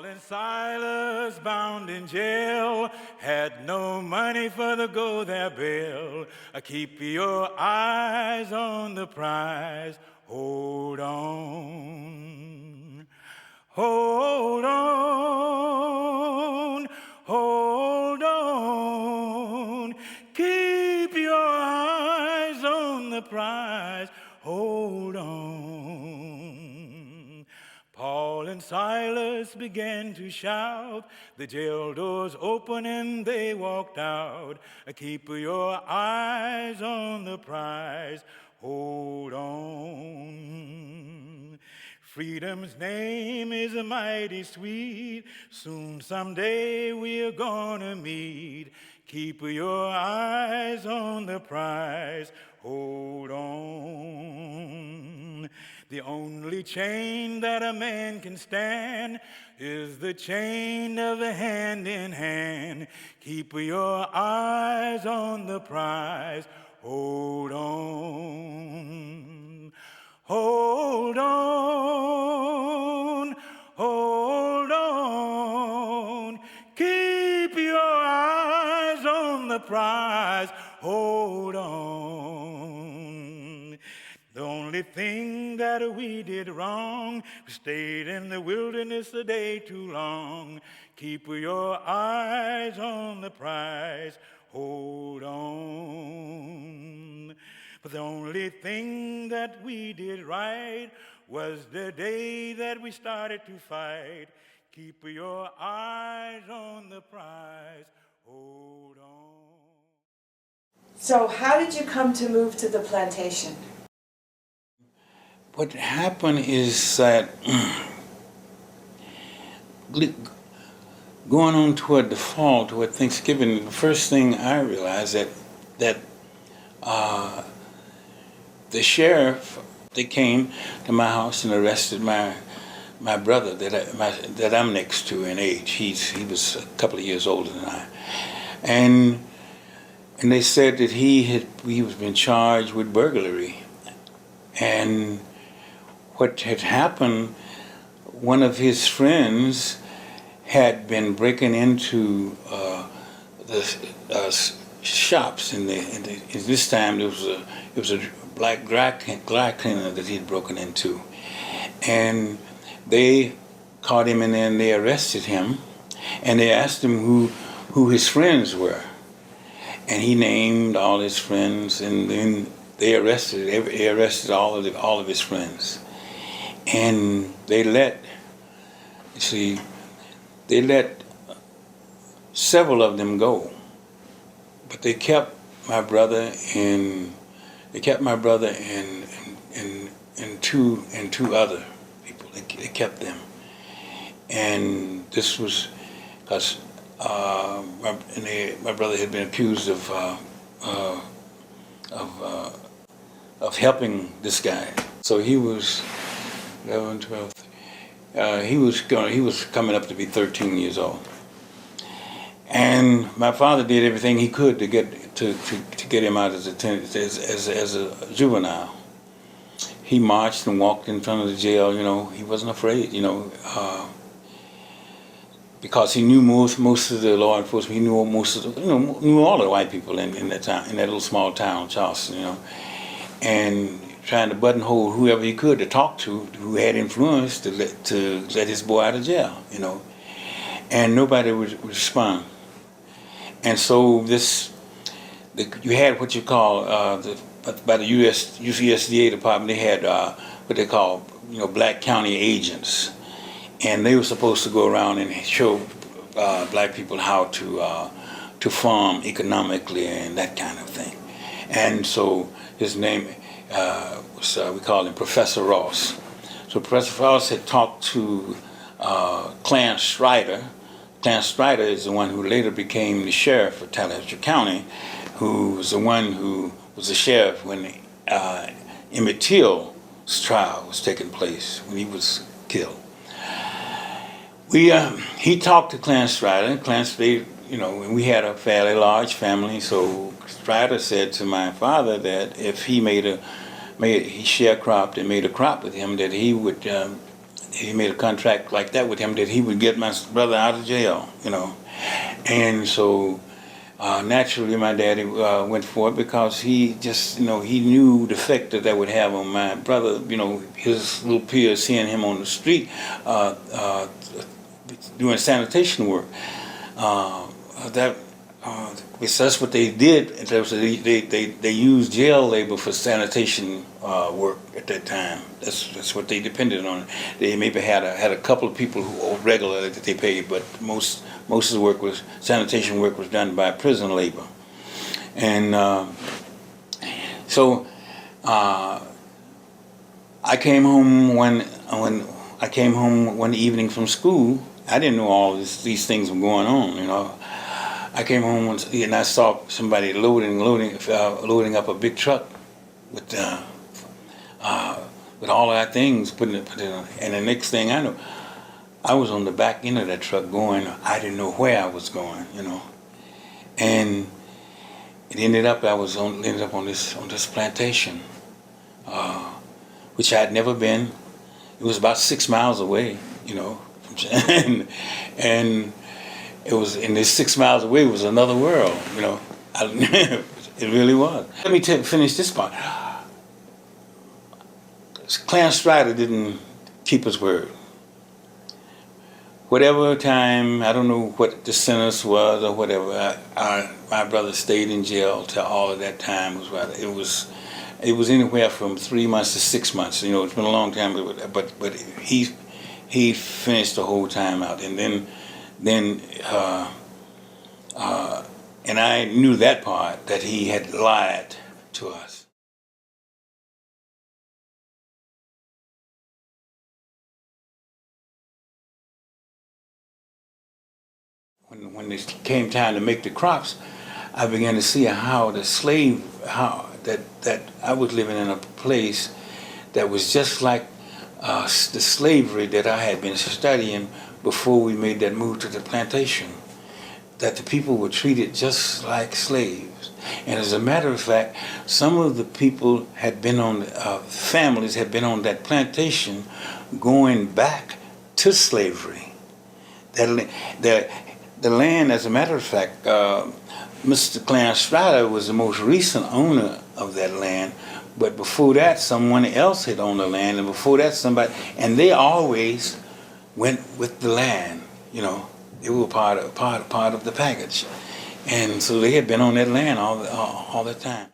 and Silas, bound in jail, had no money for the go their bail. Keep your eyes on the prize. Hold on. Hold on. Hold on. Keep your eyes on the prize. Hold on. Paul and Silas began to shout. The jail doors opened and they walked out. Keep your eyes on the prize. Hold on. Freedom's name is mighty sweet. Soon, someday, we're gonna meet. Keep your eyes on the prize. Hold on. The only chain that a man can stand is the chain of a hand in hand. Keep your eyes on the prize. Hold on. Hold on. Hold on. Keep your eyes on the prize. Hold on. The only thing that we did wrong, we stayed in the wilderness a day too long. Keep your eyes on the prize. Hold on. But the only thing that we did right was the day that we started to fight. Keep your eyes on the prize. Hold on. So how did you come to move to the plantation? What happened is that going on toward the fall, toward Thanksgiving, the first thing I realized that the sheriff, they came to my house and arrested my brother that I'm next to in age. He was a couple of years older than I, and they said that he was been charged with burglary, and what had happened, one of his friends had been breaking into the shops in this time it was a black dry cleaner that he'd broken into, and they caught him in there and they arrested him, and they asked him who his friends were, and he named all his friends, and then they arrested all of his friends, and they let several of them go, but they kept my brother and two other people. They kept them, and this was because my brother had been accused of helping this guy. So he was 11, 12. He was coming up to be 13 years old, and my father did everything he could to get him out as a juvenile. He marched and walked in front of the jail. He wasn't afraid. Because he knew most of the law enforcement. He knew most of the, knew all the white people in that town, in that little small town, Charleston. And trying to buttonhole whoever he could to talk to who had influence to let his boy out of jail. And nobody would respond. And so you had what you call by the USDA department. They had what they call black county agents, and they were supposed to go around and show black people how to farm economically and that kind of thing. And so his name was we called him Professor Ross. So Professor Ross had talked to Clarence Strider. Clarence Strider is the one who later became the sheriff of Tallahatchie County, who was the one who was the sheriff when Emmett Till's trial was taking place, when he was killed. He talked to Clarence Strider, and Clarence, and we had a fairly large family, so Strider said to my father that if he he sharecropped and made a crop with him, that he would he made a contract like that with him that he would get my brother out of jail, you know. And so naturally my daddy went for it because he just, you know, he knew the effect that would have on my brother, you know, his little peers seeing him on the street doing sanitation work. That's what they did. They used jail labor for sanitation work at that time. That's what they depended on. They maybe had a couple of people who regularly that they paid, but most of the work was sanitation work was done by prison labor. And so I came home when I came home one evening from school. I didn't know all these things were going on, you know. I came home once and I saw somebody loading up a big truck with all of our things, putting it on. And the next thing I know, I was on the back end of that truck going. I didn't know where I was going, you know. And it ended up on this plantation, which I had never been. It was about 6 miles away, you know, and it was, in this 6 miles away was another world, you know. It really was. Let me finish this part. Clarence Strider didn't keep his word. Whatever time, I don't know what the sentence was or whatever, my brother stayed in jail till all of that time was right. It was anywhere from 3 months to 6 months. You know, it's been a long time, but he finished the whole time out, and then and I knew that part, that he had lied to us. When it came time to make the crops, I began to see how that I was living in a place that was just like the slavery that I had been studying before we made that move to the plantation, that the people were treated just like slaves. And as a matter of fact, some of the people had been on, families had been on that plantation going back to slavery. The land, as a matter of fact, Mr. Clarence Strider was the most recent owner of that land, but before that, someone else had owned the land, and before that, somebody, and they always went with the land, you know. They were part of the package, and so they had been on that land all the time.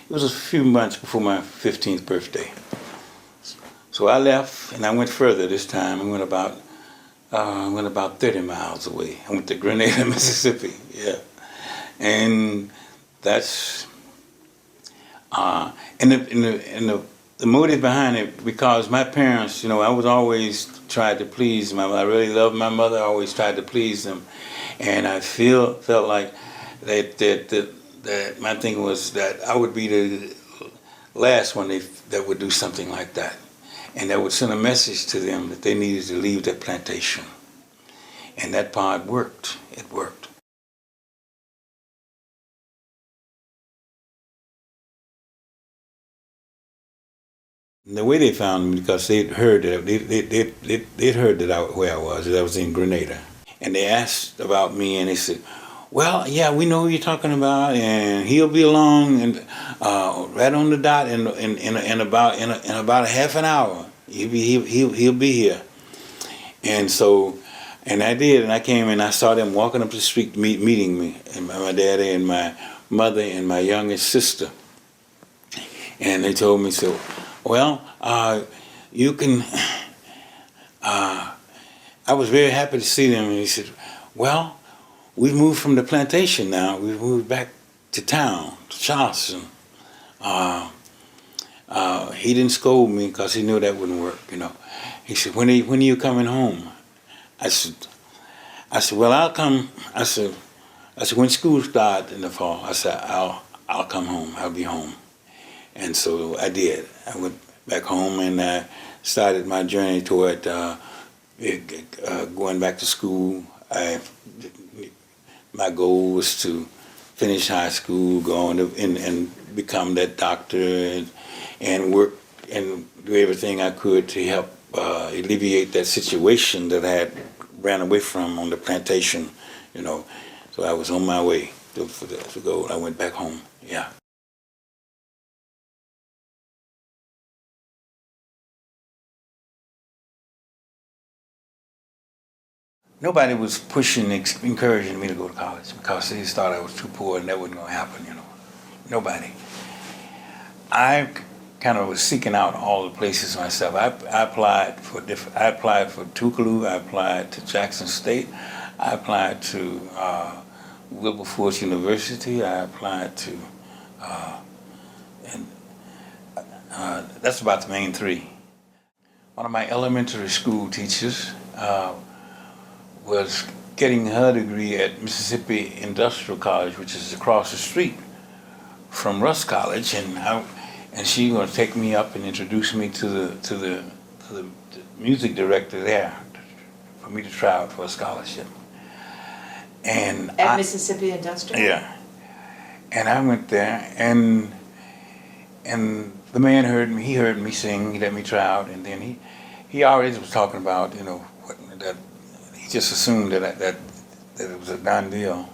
It was a few months before my 15th birthday. So I left and I went further this time. I went about 30 miles away. I went to Grenada, Mississippi. Yeah, and that's and the motive behind it, because my parents, you know, I was always tried to please them. I really loved my mother. I always tried to please them, and I felt like that my thing was that I would be the last one that would do something like that, and that would send a message to them that they needed to leave that plantation. And that part worked. It worked. And the way they found me, because they'd heard that they'd heard that where I was in Grenada, and they asked about me, and they said, "Well, yeah, we know who you're talking about, and he'll be along, and right on the dot in about a half an hour. He'll be here." And so, and I did, and I came and I saw them walking up the street meeting me, and my daddy and my mother and my youngest sister, and they told me, so, well, you can. I was very happy to see them, and he said, "Well, we've moved from the plantation now. We've moved back to town, to Charleston." He didn't scold me because he knew that wouldn't work, you know. He said, when are you coming home? I said, well, I'll come. I said, when school starts in the fall, I said, I'll come home. I'll be home. And so I did. I went back home and I started my journey toward going back to school. My goal was to finish high school, go on and become that doctor, and work and do everything I could to help alleviate that situation that I had ran away from on the plantation, you know. So I was on my way to go. I went back home. Yeah. Nobody was pushing, encouraging me to go to college because they just thought I was too poor and that wasn't going to happen, you know. Nobody. I kind of was seeking out all the places myself. I applied for Tougaloo, I applied to Jackson State, I applied to Wilberforce University, I applied to, that's about the main three. One of my elementary school teachers was getting her degree at Mississippi Industrial College, which is across the street from Russ College, and she was going to take me up and introduce me to the music director there for me to try out for a scholarship. And At Mississippi Industrial? Yeah. And I went there, and the man heard me. He heard me sing. He let me try out, and then he already was talking about, you know, that he just assumed that it was a done deal.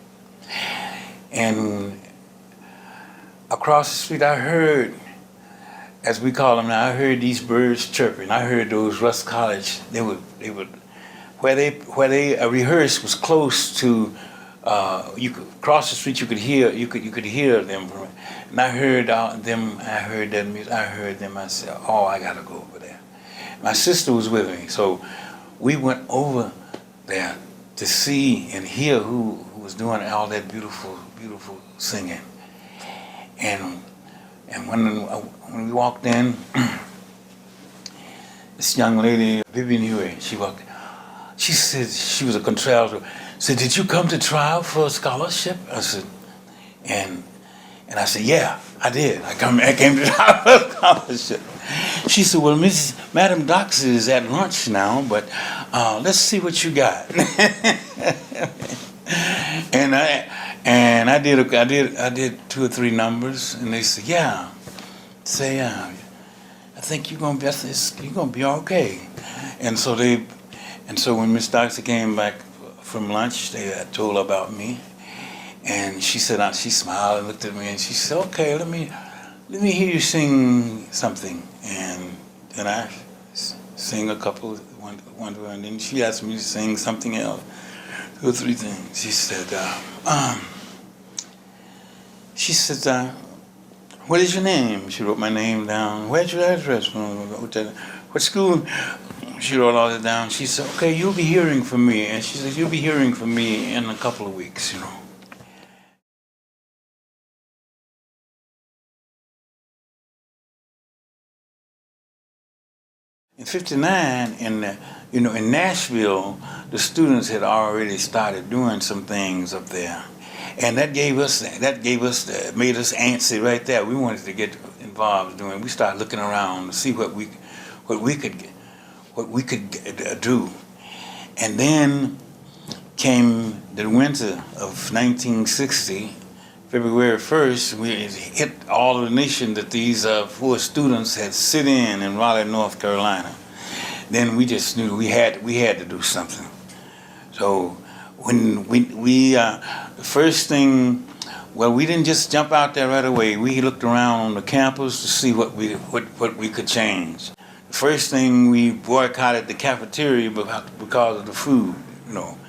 And across the street, I heard, as we call them now, I heard these birds chirping. I heard those Russ College. They would where they rehearsed was close to. You could cross the street. You could hear them. And I heard them. I heard that music. I heard them. I said, "Oh, I gotta go over there." My sister was with me, so we went over there to see and hear who was doing all that beautiful singing. And when we walked in, this young lady, Vivian Huey, she walked. She said she was a contralto. Said, "Did you come to try out for a scholarship?" I said, and I said, "Yeah, I did. I came to try out for a scholarship." She said, "Well, Madam Doxy is at lunch now, but let's see what you got." And I did 2 or 3 numbers, and they said, "Yeah, I think you're gonna be okay." And so when Miss Doxy came back from lunch, they told her about me, and she said, she smiled and looked at me, and she said, "Okay, let me hear you sing something." And then I sang a couple, one, and then she asked me to sing something else, 2 or 3 things. She said, "What is your name?" She wrote my name down. "Where's your address from? What school?" She wrote all that down. She said, "Okay, you'll be hearing from me." And she said, "You'll be hearing from me in a couple of weeks, you know." In '59, in Nashville, the students had already started doing some things up there, and made us antsy right there. We wanted to get involved doing. We started looking around to see what we could do, and then came the winter of 1960. February 1st, we hit all of the nation that these 4 students had sit in Raleigh, North Carolina. Then we just knew we had to do something. So when the first thing, well, we didn't just jump out there right away. We looked around on the campus to see what we could change. The first thing, we boycotted the cafeteria because of the food, you know.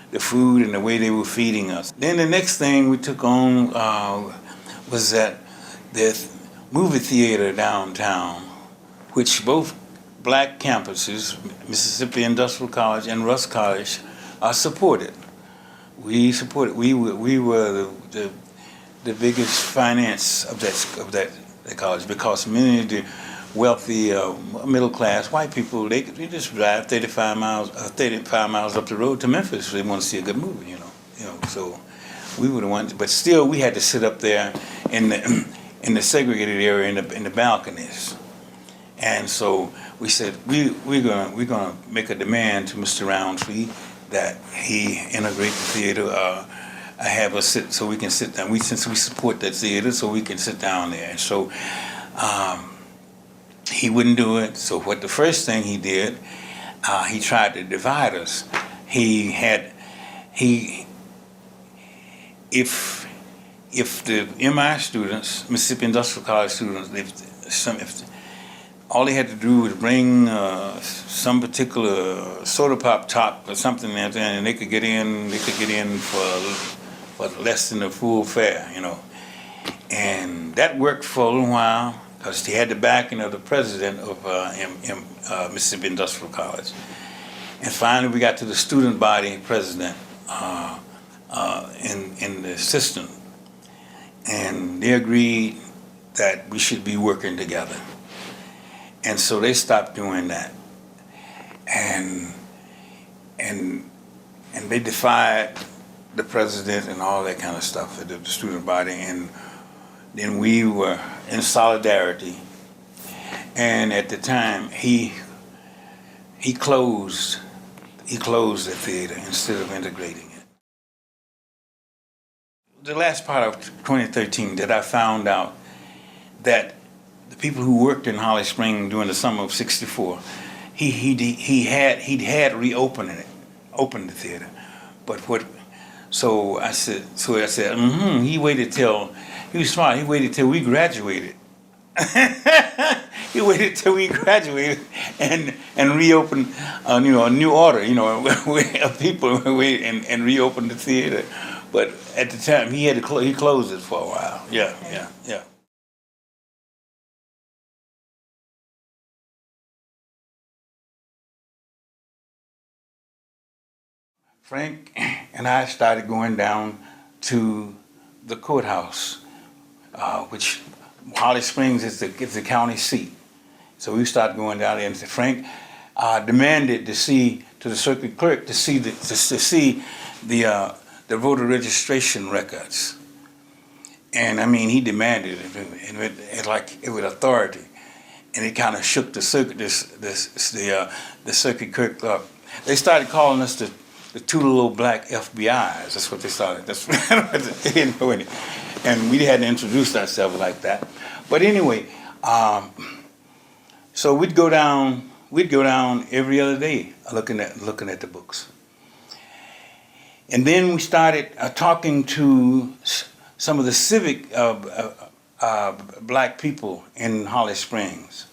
The food and the way they were feeding us. Then the next thing we took on was that the movie theater downtown, which both black campuses, Mississippi Industrial College and Russ College, supported. We supported. We were the biggest finance of that college, because many of the wealthy middle class white people, they just drive 35 miles up the road to Memphis if they want to see a good movie, you know. So we were the ones, but still we had to sit up there in the segregated area in the balconies. And so we said we're gonna make a demand to Mr. Roundtree that he integrate the theater I have us sit so we can sit down. Since we support that theater, so we can sit down there. And so he wouldn't do it. So what the first thing he did, he tried to divide us. If the MI students, Mississippi Industrial College students, if all they had to do was bring some particular soda pop top or something like that, and they could get in for less than the full fare, you know. And that worked for a little while because he had the backing of the president of Mississippi Industrial College. And finally, we got to the student body president in the system, and they agreed that we should be working together. And so they stopped doing that, and they defied the president and all that kind of stuff, the student body, and then we were in solidarity. And at the time, he closed the theater instead of integrating it. The last part of 2013 that I found out that the people who worked in Holly Springs during the summer of '64, he had opened the theater, but so I said, he waited till, he was smart, he waited till we graduated. He waited till we graduated and reopened, a new order, of people and reopened the theater. But at the time, he closed it for a while. Yeah. Frank and I started going down to the courthouse, which Holly Springs is the county seat. So we started going down there, and Frank demanded to see to the circuit clerk to see the voter registration records. And I mean, he demanded it with authority, and it kind of shook the circuit clerk up. They started calling us the two little black FBIs. That's what they started. They didn't know any, and we had to introduce ourselves like that. But anyway, so we'd go down every other day looking at the books. And then we started talking to some of the civic black people in Holly Springs.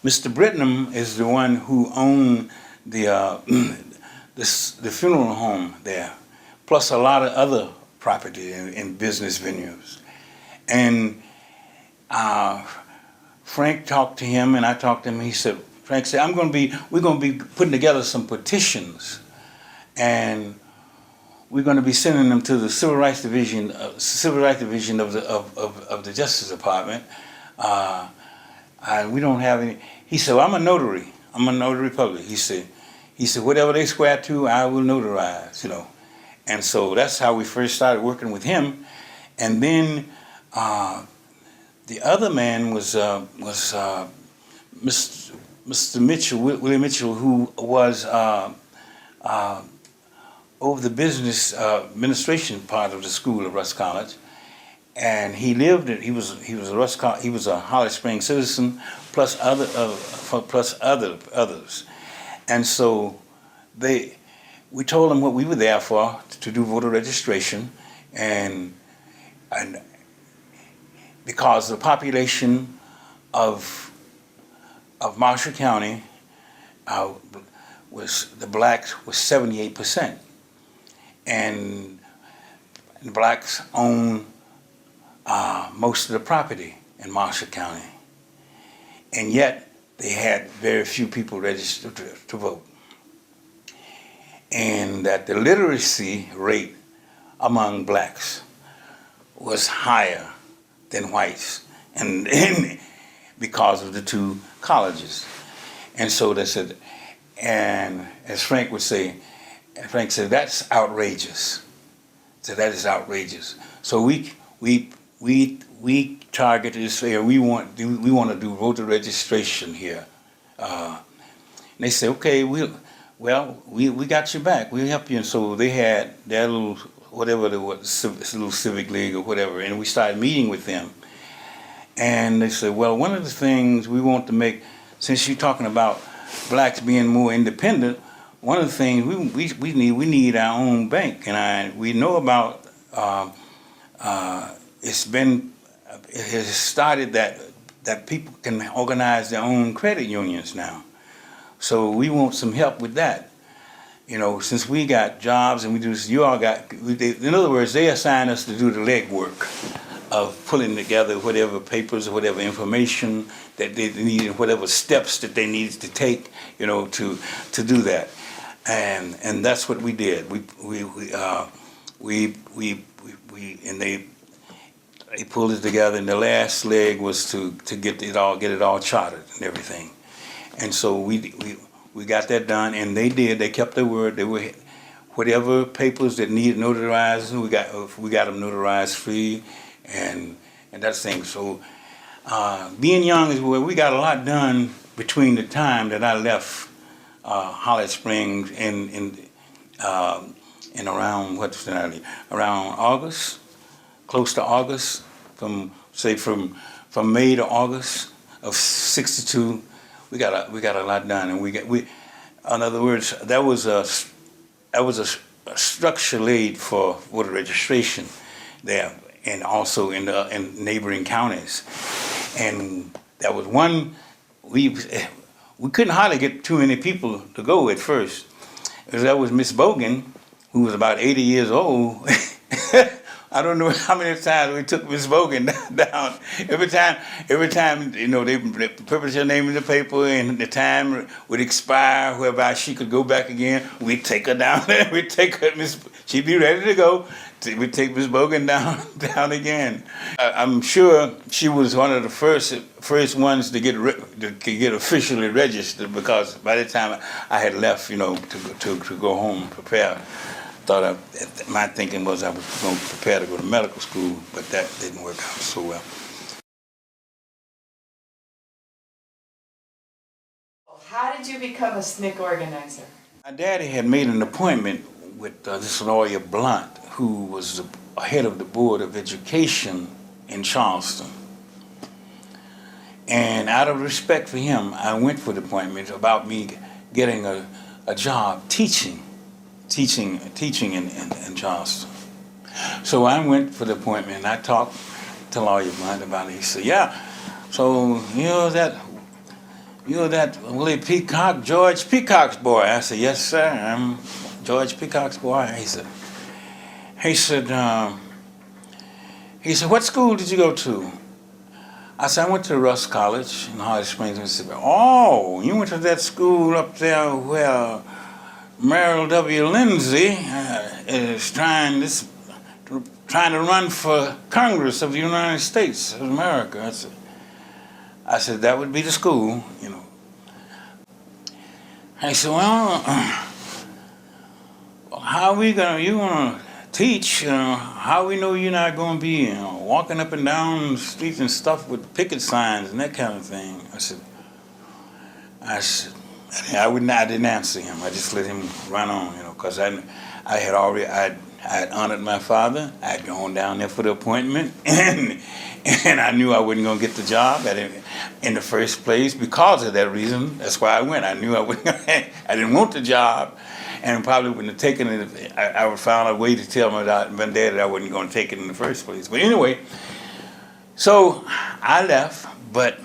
Mr. Britnam is the one who owned the funeral home there, plus a lot of other property and business venues. And Frank talked to him, and I talked to him. Frank said, we're going to be putting together some petitions, and we're going to be sending them to the Civil Rights Division of the Justice Department. And we don't have any. He said, well, I'm a notary public. He said, whatever they swear to, I will notarize, And so that's how we first started working with him. And then the other man was Mr. Mitchell, Willie Mitchell, who was over the business administration part of the school at Russ College, and he was a Holly Springs citizen, plus others. And so we told them what we were there for, to do voter registration, and because the population of Marshall County the blacks was 78%, and the blacks own most of the property in Marshall County, and yet they had very few people registered to vote. And that the literacy rate among blacks was higher than whites, and because of the two colleges. And so they said, and as Frank would say, Frank said, that's outrageous. So that is outrageous. So we targeted this area. We want to do voter registration here. And they said, okay, we got your back. We'll help you. And so they had their little whatever the little civic league or whatever, and we started meeting with them. And they said, well, one of the things we want to make, since you're talking about blacks being more independent, one of the things we need our own bank. And we know about it has started that people can organize their own credit unions now. So we want some help with that. You know, since we got jobs and we do this, you all got, in other words, they assign us to do the legwork of pulling together whatever papers or whatever information that they need and whatever steps that they needed to take, you know, to do that. And that's what we did. They pulled it together, and the last leg was to get it all chartered and everything. And so we got that done, and they did. They kept their word. They were whatever papers that needed notarizing, we got them notarized free, and that thing. So being young is where we got a lot done between the time that I left Holly Springs in around around August, close to August, from May to August of '62. We got a lot done, and in other words, that was a structure laid for voter registration there, and also in neighboring counties. And that was one we couldn't hardly get too many people to go at first, because that was Miss Bogan, who was about 80 years old. I don't know how many times we took Miss Bogan down. Every time, you know, they published her name in the paper, and the time would expire whereby she could go back again. We'd take her down there. We'd take her, she'd be ready to go. We'd take Miss Bogan down again. I'm sure she was one of the first ones to get officially registered, because by the time I had left, you know, to go home, prepare. My thinking was I was going to prepare to go to medical school, but that didn't work out so well. How did you become a SNCC organizer? My daddy had made an appointment with this lawyer Blunt, who was the head of the Board of Education in Charleston. And out of respect for him, I went for the appointment about me getting a job teaching in Charleston. So I went for the appointment, and I talked to lawyer Blunt about it. He said, yeah, so you're that Willie Peacock, George Peacock's boy. I said, yes, sir, I'm George Peacock's boy. He said, what school did you go to? I said, I went to Russ College in Holly Springs, Mississippi. Oh, you went to that school up there where Merrill W. Lindsay is trying to run for Congress of the United States of America. I said, that would be the school, you know. I said, well, how you gonna teach? How we know you're not gonna be walking up and down the streets and stuff with picket signs and that kind of thing? I said, I didn't answer him. I just let him run on, you know, because I had honored my father. I had gone down there for the appointment, and I knew I wasn't going to get the job in the first place because of that reason. That's why I went. I knew I didn't want the job, and probably wouldn't have taken it. I would found a way to tell my dad that I wasn't going to take it in the first place. But anyway, so I left, but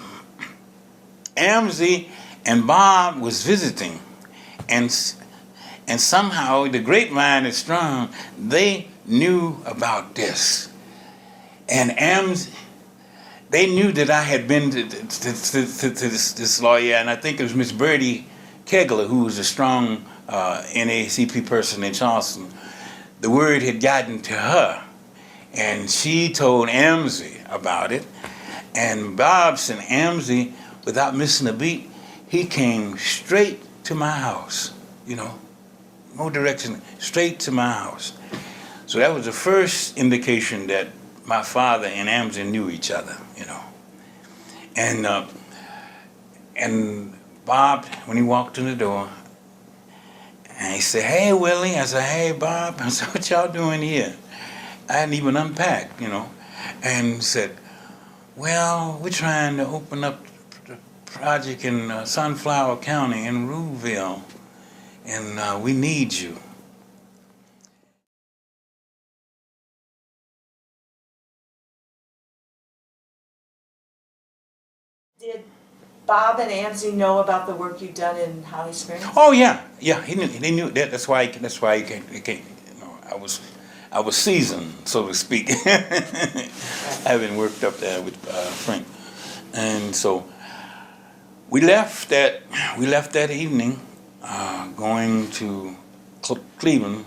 Amzie and Bob was visiting, and somehow the grapevine is strong. They knew about this, and they knew that I had been to this lawyer, and I think it was Miss Birdie Kegler, who was a strong NAACP person in Charleston. The word had gotten to her, and she told Amzie about it, and Bob sent Amzie, without missing a beat, he came straight to my house, you know, no direction, straight to my house. So that was the first indication that my father and Amzie knew each other, you know. And Bob, when he walked in the door, And he said, "Hey, Willie." I said, "Hey, Bob." I said, "What y'all doing here?" I hadn't even unpacked, And he said, "Well, we're trying to open up the project in Sunflower County in Ruleville, and we need you." Did Bob and Amzie know about the work you'd done in Holly Springs? Oh yeah, yeah. They knew that. That's why he came. I was seasoned, so to speak, having worked up there with Frank, and so we left that evening, going to Cleveland,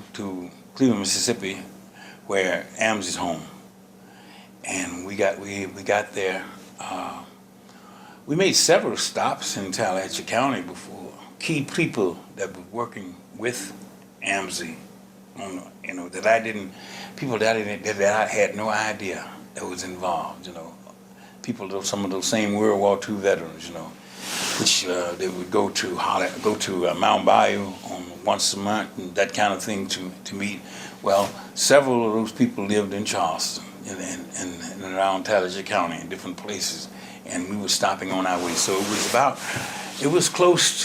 Mississippi, where Amzie's home, and we got there. We made several stops in Tallahatchie County before key people that were working with Amzie, that I had no idea that was involved, people, some of those same World War II veterans, which they would go to Mount Bayou once a month and that kind of thing to meet. Well, several of those people lived in Charleston and around Tallahatchie County in different places. And we were stopping on our way. So it was close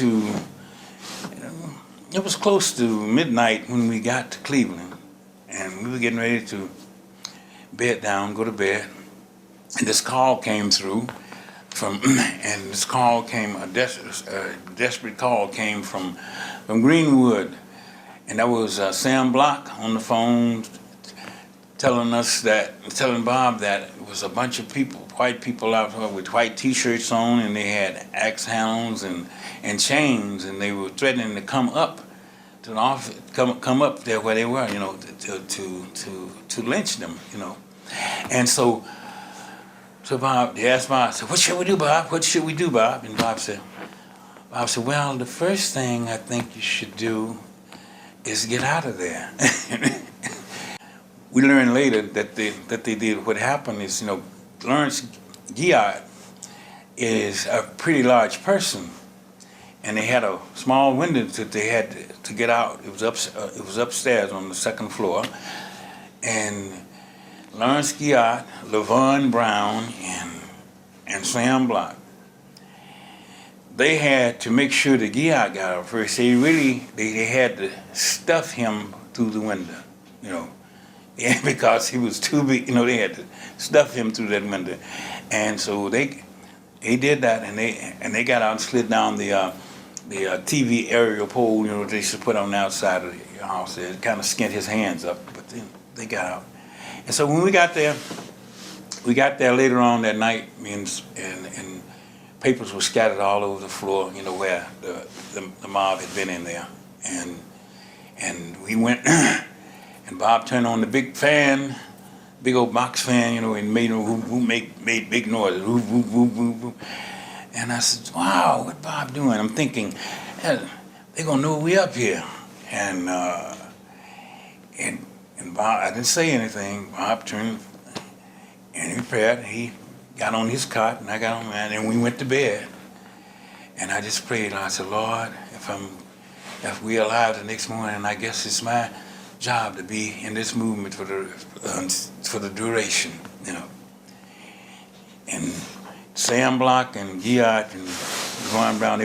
to midnight when we got to Cleveland, and we were getting ready to go to bed. And this call came through a desperate call came from Greenwood, and that was Sam Block on the phone telling Bob that it was a bunch of people, white people out there with white T-shirts on, and they had axe handles and chains, and they were threatening to come up to the office, come up there where they were, to lynch them, And so Bob, they asked Bob, said, "What should we do, Bob? What should we do, Bob?" And Bob said, "Well, the first thing I think you should do is get out of there." We learned later that they did. What happened is, Lawrence Giard is a pretty large person, and they had a small window that they had to get out. It was upstairs on the second floor, and Lawrence Giard, LaVon Brown, and Sam Block, they had to make sure that Giard got out first. They had to stuff him through the window, Yeah, because he was too big, they had to stuff him through that window, and so they did that, and they got out and slid down the TV aerial pole, they should put on the outside of the house. It kind of skint his hands up, but then they got out. And so when we got there later on that night, and papers were scattered all over the floor, where the mob had been in there, and we went. And Bob turned on the big fan, big old box fan, and made big noises. And I said, "Wow, what Bob doing?" I'm thinking, they're gonna know we up here. And Bob, I didn't say anything. Bob turned and he prepared. He got on his cot and I got on mine, and we went to bed. And I just prayed. I said, "Lord, if we're alive the next morning, I guess it's my job to be in this movement for the duration, And Sam Block and Giard and Ron Brown,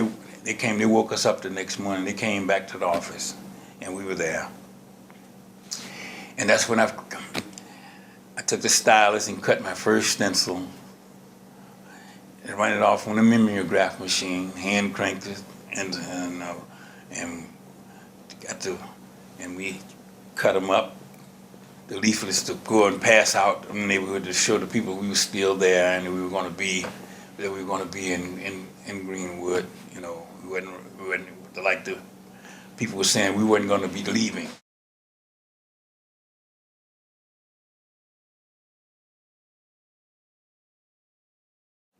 they woke us up the next morning. They came back to the office, and we were there. And that's when I took the stylus and cut my first stencil and ran it off on a mimeograph machine, hand cranked it, and we cut them up, the leaflets, to go and pass out in the neighborhood to show the people we were still there, and that we were going to be in Greenwood. We wasn't like the people were saying we weren't going to be leaving.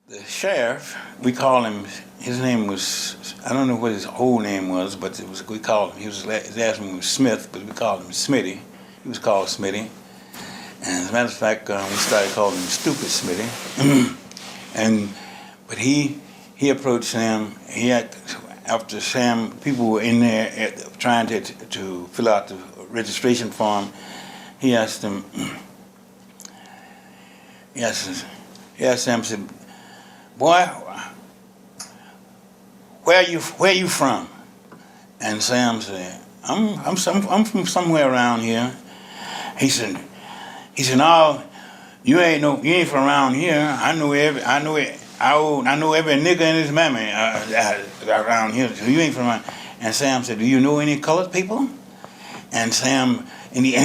The sheriff, we call him. His name was, I don't know what his whole name was, but we called him. His last name was Smith, but we called him Smitty. He was called Smitty, and as a matter of fact, we started calling him Stupid Smitty. But he approached him. after Sam, people were in there trying to fill out the registration form. He asked them. He asked Sam, said, "Boy, where you from?" And Sam said, I'm from somewhere around here." He said, "No, you ain't from around here. I know every nigga and his mammy around here. So you ain't from around." And Sam said, "Do you know any colored people?" And Sam and he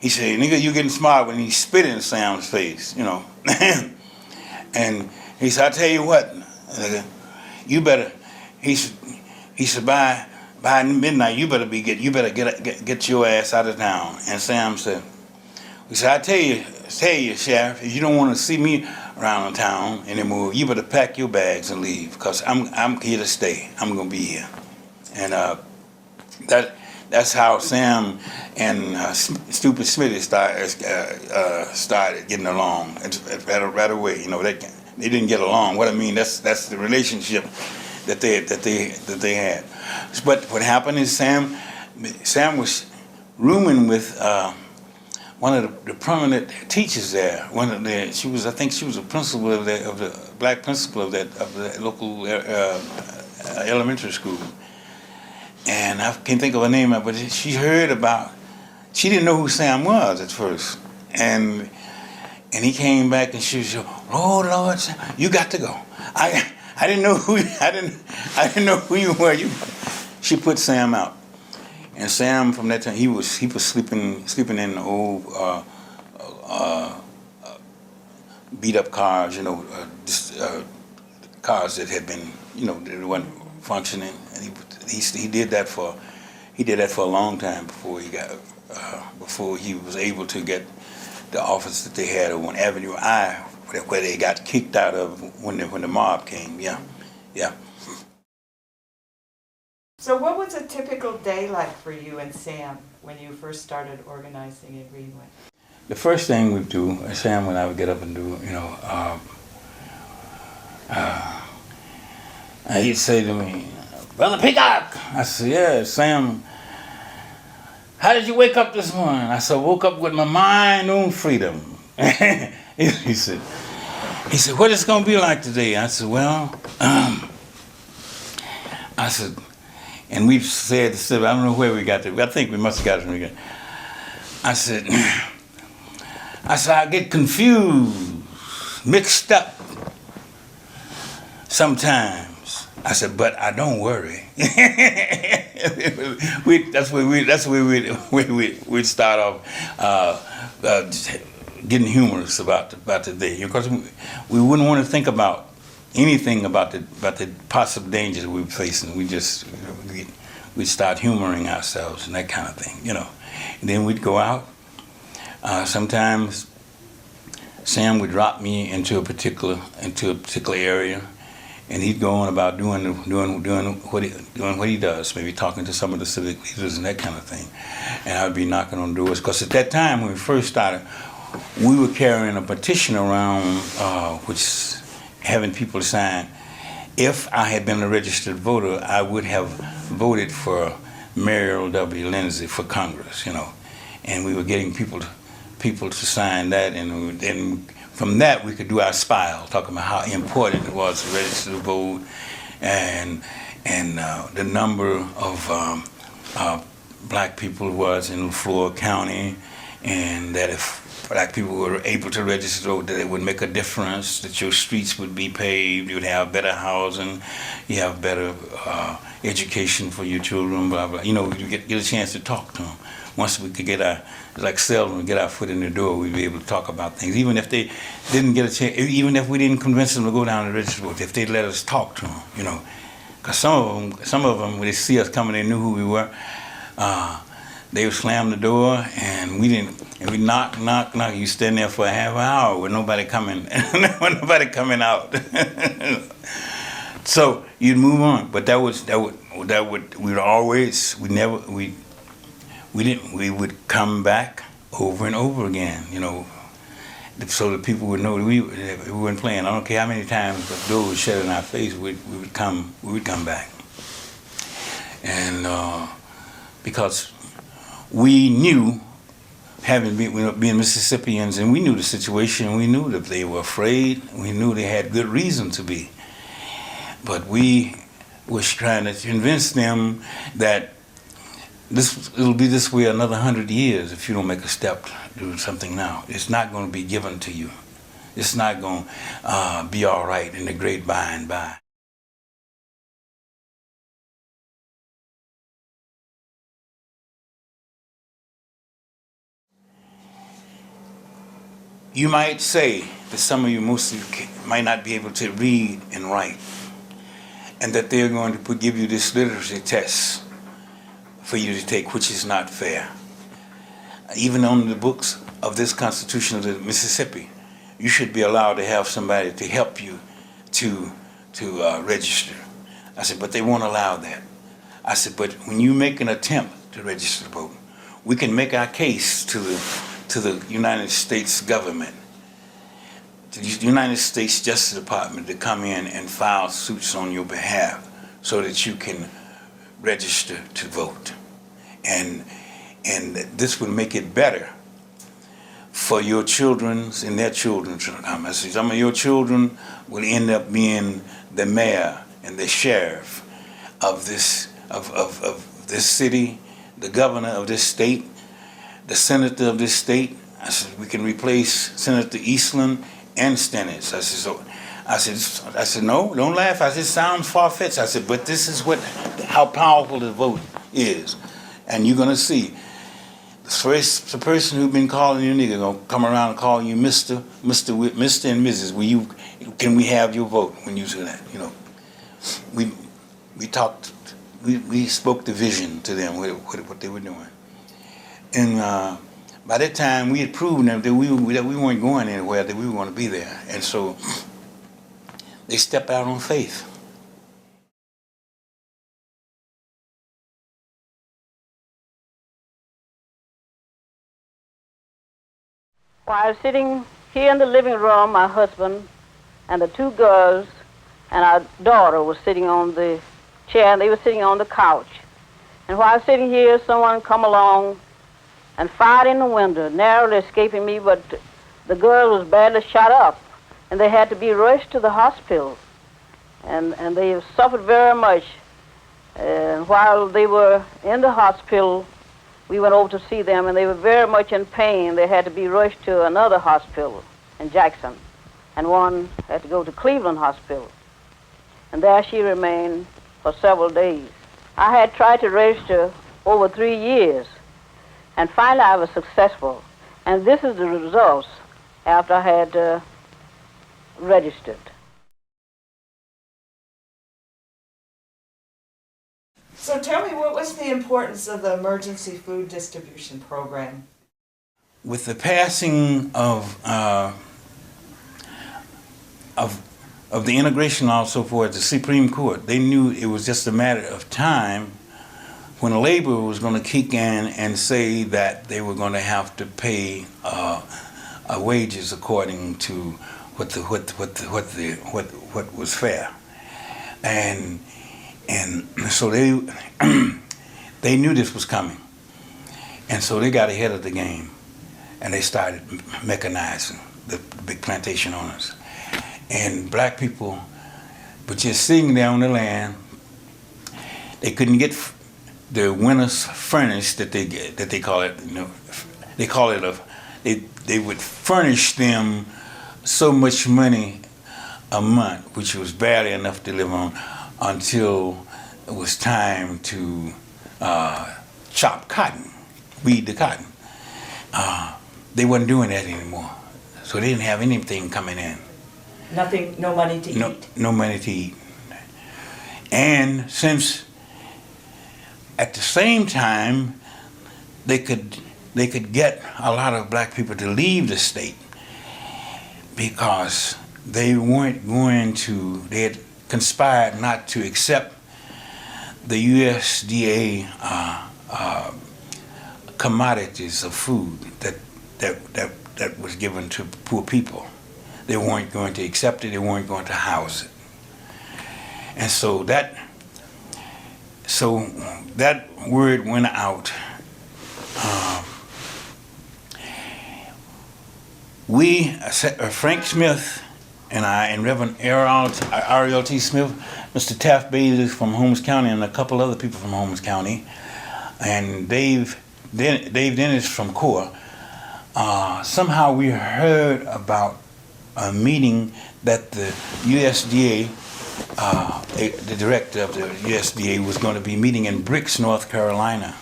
said, "Nigga, you getting smart," when he spit in Sam's face, you know. And he said, "I tell you what, nigga, you better." He said, by midnight, you better get your ass out of town." And Sam said, "I tell you, Sheriff, if you don't want to see me around town anymore, you better pack your bags and leave, because I'm here to stay. I'm gonna be here." And that's how Sam and Stupid Smitty started getting along right away. You know, they didn't get along. What I mean, that's the relationship that they had. But what happened is Sam was rooming with one of the prominent teachers there. I think she was a principal of the black principal of the local elementary school. And I can't think of her name, but she didn't know who Sam was at first. And he came back and she was, "Oh Lord, Sam, you got to go. I didn't know who you were." She put Sam out. And Sam, from that time, he was sleeping in the old beat up cars, you know, cars that had been, you know, that weren't functioning. And he did that for a long time before he was able to get the office that they had on Avenue I, where they got kicked out of when the mob came. Yeah. So what was a typical day like for you and Sam when you first started organizing in Greenwood? The first thing we'd do, Sam and I would get up and do, you know, he'd say to me, "Brother Peacock." I said, "Yeah, Sam, how did you wake up this morning?" I said, "Woke up with my mind on freedom." He said, "What is it going to be like today?" I said, "Well," I said, and we've said, I don't know where we got to. I think we must have got it from again. I said, "I get confused, mixed up sometimes." I said, "But I don't worry." That's where we'd start off getting humorous about the day, because we wouldn't want to think about anything about the possible dangers we were facing. We'd start humoring ourselves and that kind of thing, you know. And then we'd go out. Sometimes Sam would drop me into a particular area, and he'd go on about doing what he does, maybe talking to some of the civic leaders and that kind of thing. And I'd be knocking on doors, because at that time when we first started, we were carrying a petition around, which having people sign. If I had been a registered voter, I would have voted for Muriel W. Lindsay for Congress, you know. And we were getting people to sign that, and from that we could do our spiel, talking about how important it was to register to vote, and the number of black people was in Florida County, and that if black people were able to register, that it would make a difference, that your streets would be paved, you would have better housing, you have better education for your children, blah, blah. You know, you get a chance to talk to them. Once we could like seldom get our foot in the door, we'd be able to talk about things. Even if they didn't get a chance, even if we didn't convince them to go down and register, if they'd let us talk to them, you know. Because some of them, when they see us coming, they knew who we were. They would slam the door, and we knock. You stand there for a half hour with nobody coming out. So you'd move on, but we would come back over and over again, you know, so that people would know that we weren't playing. I don't care how many times the door was shut in our face, we would come back. And because we knew, having being Mississippians, and we knew the situation, we knew that they were afraid, we knew they had good reason to be. But we was trying to convince them that it'll be this way another 100 years if you don't make a step to do something now. It's not going to be given to you. It's not going to be all right in the great by and by. You might say that some of you mostly might not be able to read and write, and that they're going to give you this literacy test for you to take, which is not fair. Even on the books of this Constitution of the Mississippi, you should be allowed to have somebody to help you to register. I said, but they won't allow that. I said, but when you make an attempt to register to vote, we can make our case to the United States government, to the United States Justice Department, to come in and file suits on your behalf so that you can register to vote. And this would make it better for your children and their children to come. I said, some of your children will end up being the mayor and the sheriff of this city, the governor of this state, the senator of this state. I said, we can replace Senator Eastland and Stennis. I said, no, don't laugh. I said, it sounds far-fetched. I said, but this is how powerful the vote is. And you're going to see. The person who's been calling you nigga going to come around and call you Mr. and Mrs. Can we have your vote when you do that? You know, we talked, we spoke the vision to them, what they were doing. And by that time, we had proven them that we weren't going anywhere, that we were going to be there. And so they stepped out on faith. While sitting here in the living room, my husband and the two girls and our daughter was sitting on the chair, and they were sitting on the couch. And while sitting here, someone come along and fired in the window, narrowly escaping me, but the girl was badly shot up, and they had to be rushed to the hospital. And they suffered very much. And while they were in the hospital, we went over to see them, and they were very much in pain. They had to be rushed to another hospital in Jackson, and one had to go to Cleveland Hospital. And there she remained for several days. I had tried to register over 3 years, and finally I was successful. And this is the results after I had registered. So tell me, what was the importance of the emergency food distribution program? With the passing of the integration law and so forth, the Supreme Court, they knew it was just a matter of time when labor was going to kick in and say that they were going to have to pay wages according to what was fair, and so they knew this was coming, and so they got ahead of the game, and they started mechanizing the big plantation owners, and black people were just sitting there on the land. They couldn't get the winter's furnish that they call it. You know, they call it they would furnish them so much money a month, which was barely enough to live on, until it was time to chop cotton, weed the cotton. They wasn't doing that anymore, so they didn't have anything coming in. Nothing, no money to eat. No money to eat. And since at the same time they could get a lot of black people to leave the state because they weren't going to, they had conspired not to accept the USDA commodities of food that that was given to poor people. They weren't going to accept it. They weren't going to house it. And so that word went out. Frank Smith and I, and Reverend Ariel T. Smith, Mr. Taft Bailey from Holmes County, and a couple other people from Holmes County, and Dave Dennis from CORE, somehow we heard about a meeting that the USDA, the director of the USDA, was going to be meeting in Bricks, North Carolina.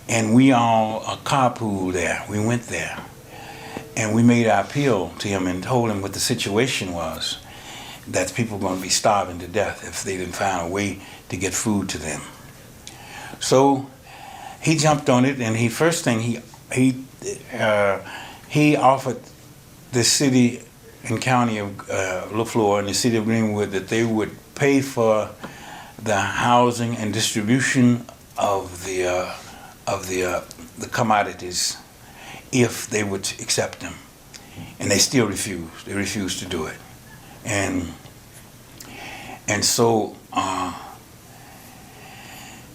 And we all carpooled there. We went there. And we made our appeal to him and told him what the situation was, that people were going to be starving to death if they didn't find a way to get food to them. So he jumped on it, and first thing he offered the city and county of LaFleur and the city of Greenwood that they would pay for the housing and distribution of the commodities if they would accept them. And they still refused. They refused to do it. And so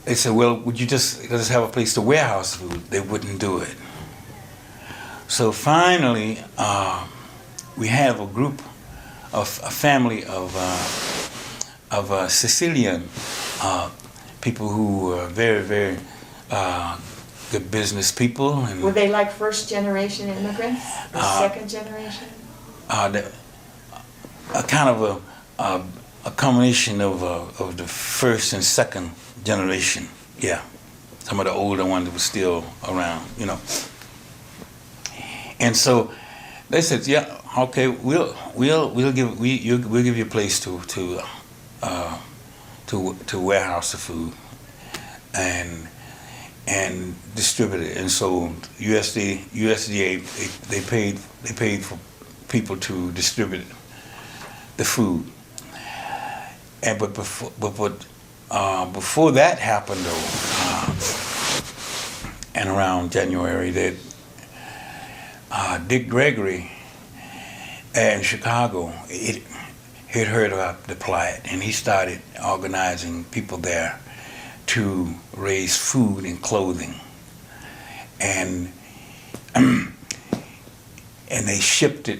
they said, well, would you just let us have a place to warehouse food? They wouldn't do it. So finally, we have a family of Sicilian people who were very, very good business people. And were they like first generation immigrants or second generation? A kind of a combination of the first and second generation. Yeah, some of the older ones were still around, you know. And so they said, yeah, okay, we'll give you a place to warehouse the food and distribute it. And so USDA they paid for people to distribute the food. And but before that happened though, and around January, that Dick Gregory in Chicago had heard about the plight, and he started organizing people there to raise food and clothing, and they shipped it.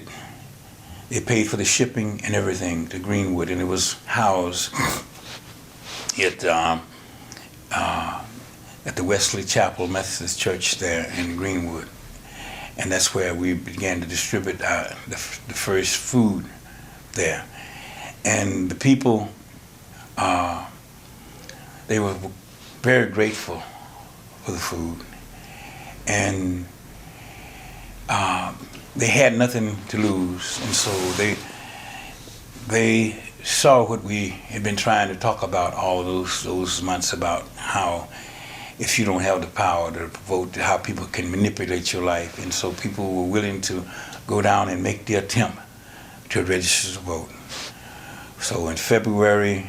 They paid for the shipping and everything to Greenwood, and it was housed at the Wesley Chapel Methodist Church there in Greenwood, and that's where we began to distribute the first food there. And the people, they were very grateful for the food, and they had nothing to lose, and so they saw what we had been trying to talk about all those months, about how if you don't have the power to vote, how people can manipulate your life. And so people were willing to go down and make the attempt to register to vote. So in February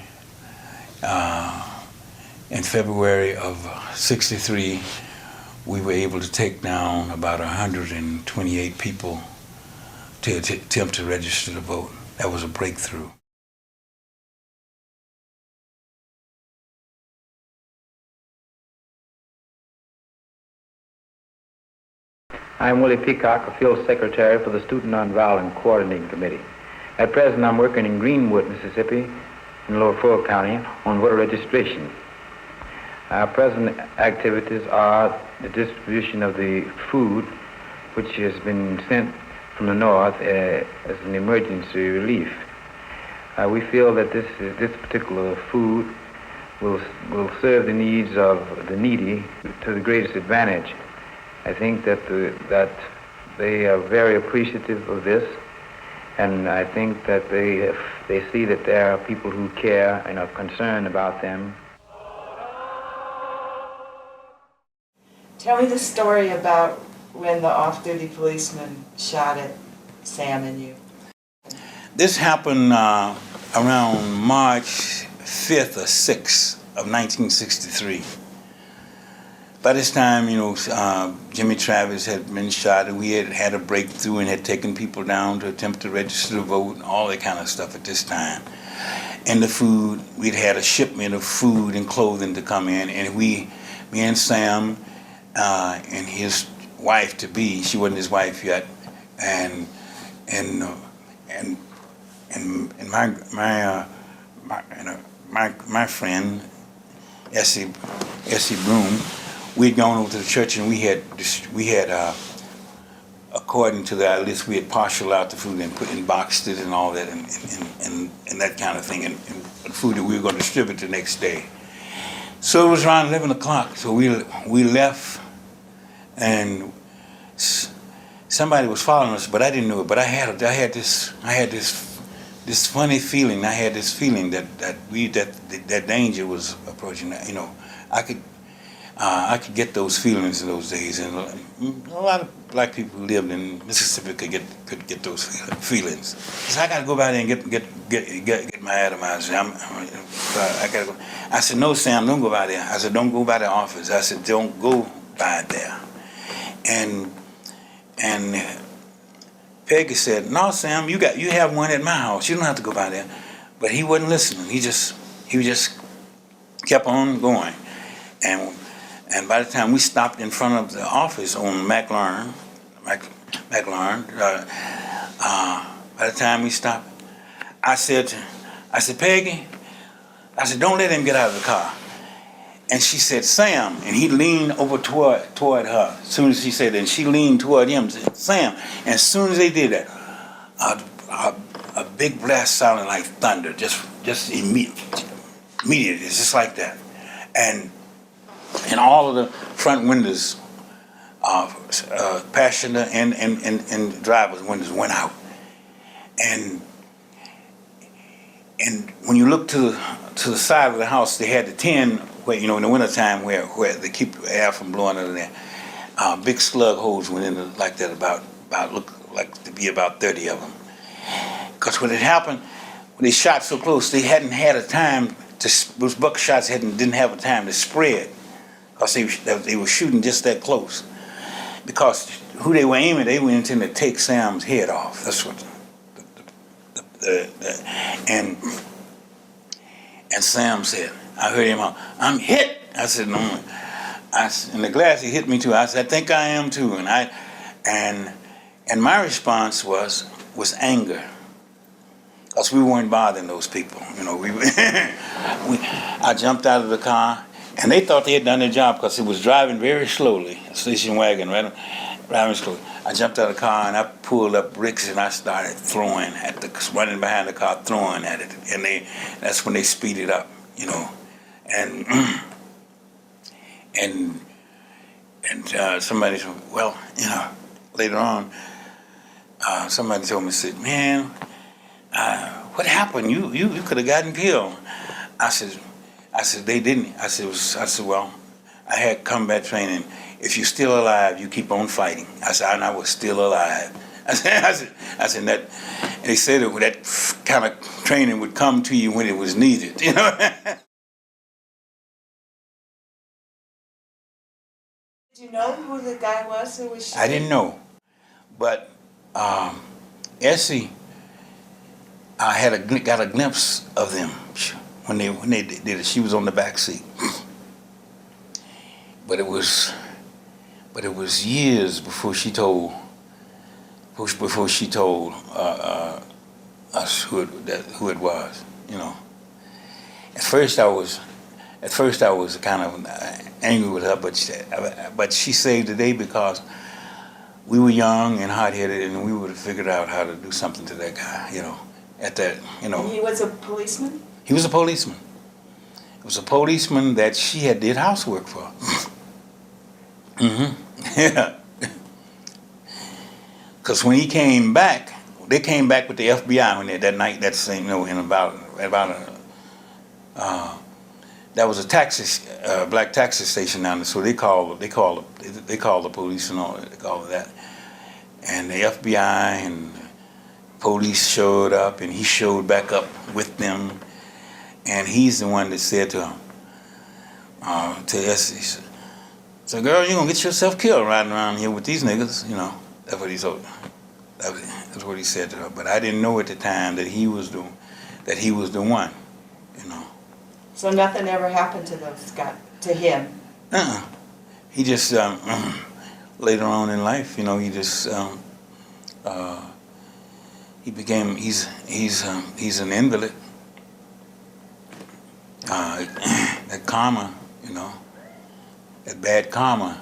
of '63, we were able to take down about 128 people to attempt to register to vote. That was a breakthrough. I'm Willie Peacock, a field secretary for the Student Nonviolent Coordinating Committee. At present, I'm working in Greenwood, Mississippi, in Lower Ford County, on voter registration. Our present activities are the distribution of the food, which has been sent from the north as an emergency relief. We feel that this particular food will serve the needs of the needy to the greatest advantage. I think that they are very appreciative of this, and I think that they see that there are people who care and are concerned about them. Tell me the story about when the off-duty policeman shot at Sam and you. This happened around March 5th or 6th of 1963. By this time, Jimmy Travis had been shot, and we had a breakthrough and had taken people down to attempt to register to vote and all that kind of stuff at this time. And the food, we'd had a shipment of food and clothing to come in, and me and Sam and his wife-to-be, she wasn't his wife yet, and my friend Essie Broom, we'd gone over to the church, and we had according to that list, we had parceled out the food and boxed it and all that and that kind of thing, and food that we were going to distribute the next day. So it was around 11 o'clock. So we left, and somebody was following us, but I didn't know it. But I had this funny feeling. I had this feeling that danger was approaching. I could get those feelings in those days, and a lot of black people who lived in Mississippi could get those feelings. So I got to go by there and get my atomizer. I got to go. I said, no, Sam, don't go by there. I said, don't go by the office. I said, don't go by there. And Peggy said, no, Sam, you have one at my house. You don't have to go by there. But he wasn't listening. He just kept on going. And by the time we stopped in front of the office on McLaurin, by the time we stopped, I said, Peggy, I said, don't let him get out of the car. And she said, Sam, and he leaned over toward her. As soon as she said that, and she leaned toward him, said, Sam. And as soon as they did that, a big blast sounded like thunder, just immediately, it's just like that. And all of the front windows, passenger and driver's windows went out. And when you look to the side of the house, they had the tin where, in the wintertime where they keep air from blowing under there. Big slug holes went in like that, about look like to be about 30 of them. Because when it happened, when they shot so close, they hadn't had a time those buckshots didn't have a time to spread. Because they were shooting just that close. Because who they were aiming, they were intending to take Sam's head off. That's what and Sam said, I heard him out, I'm hit. I said, no. And the glass, he hit me too. I said, I think I am too. And my response was anger. Because we weren't bothering those people. I jumped out of the car. And they thought they had done their job because it was driving very slowly, a station wagon, right? Driving slowly. I jumped out of the car and I pulled up bricks and I started throwing running behind the car, throwing at it. And that's when they speeded up, And somebody said, well, later on, somebody told me, said, man, what happened? You could have gotten killed. I said, they didn't. I said, well, I had combat training. If you're still alive, you keep on fighting. I said, and I was still alive. I said that. And they said that kind of training would come to you when it was needed. Did you know who the guy was who was shooting? I didn't know, but Essie, I got a glimpse of them. When they did it, she was on the back seat. But it was years before she told us who it was. At first I was kind of angry with her, but she saved the day because we were young and hot-headed, and we would have figured out how to do something to that guy. And he was a policeman? He was a policeman. It was a policeman that she had did housework for. Yeah. Because when he came back, they came back with the FBI that night. That same, in about that was a black taxi station down there. So they called the police and all that. They called that, and the FBI and police showed up, and he showed back up with them. And he's the one that said to us, So, girl, you're gonna get yourself killed riding around here with these niggas, you know. That's what he told her. That's what he said to her. But I didn't know at the time that he was the one, you know. So nothing ever happened to those guys, to him? He just, later on in life, you know, he just, he's an invalid. That karma, you know, that bad karma.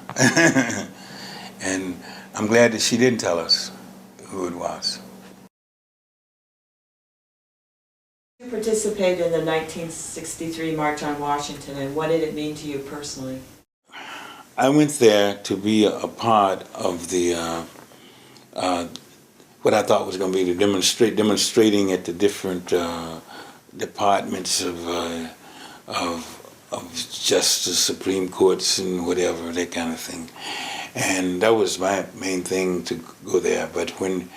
And I'm glad that she didn't tell us who it was. You participated in the 1963 March on Washington, and what did it mean to you personally? I went there to be a part of the what I thought was going to be the demonstrating at the different departments of justice, Supreme Courts, and whatever, that kind of thing. And that was my main thing, to go there. But when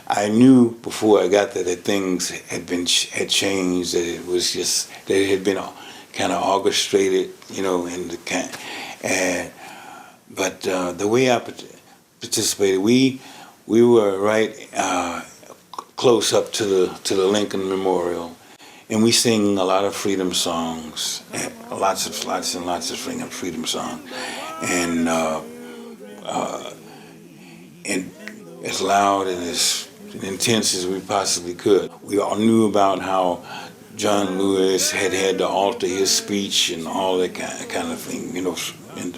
I knew before I got there that things had changed, that it was just that it had been kind of orchestrated, you know, but the way I participated, we were right close up to the Lincoln Memorial, and we sing a lot of freedom songs, lots and lots of freedom songs, and as loud and as intense as we possibly could. We all knew about how John Lewis had to alter his speech and all that kind of thing, you know, and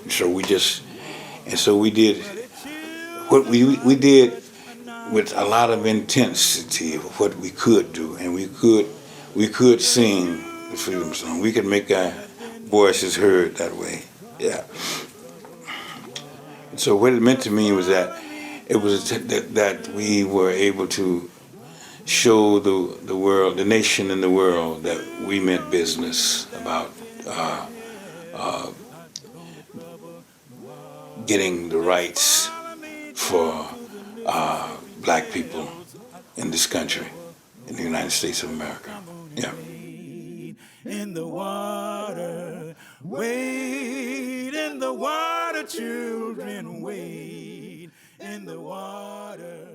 so we did what we did with a lot of intensity of what we could do, and we could sing the freedom song. We could make our voices heard that way. Yeah. So what it meant to me was that it was that we were able to show the world, the nation and the world, that we meant business about getting the rights for black people in this country, in the United States of America. Yeah. In the water, wade in the water, children, wade in the water.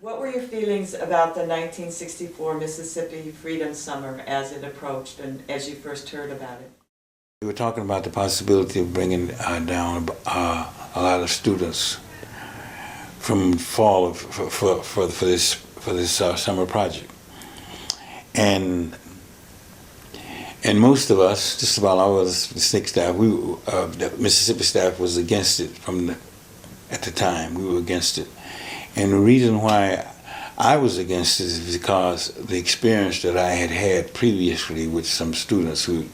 What were your feelings about the 1964 Mississippi Freedom Summer as it approached and as you first heard about it? We were talking about the possibility of bringing down a lot of students from fall for this summer project, and most of us, just about all of us, the SNCC staff, the Mississippi staff was against it at the time. We were against it, and the reason why I was against it is because the experience that I had previously with some students who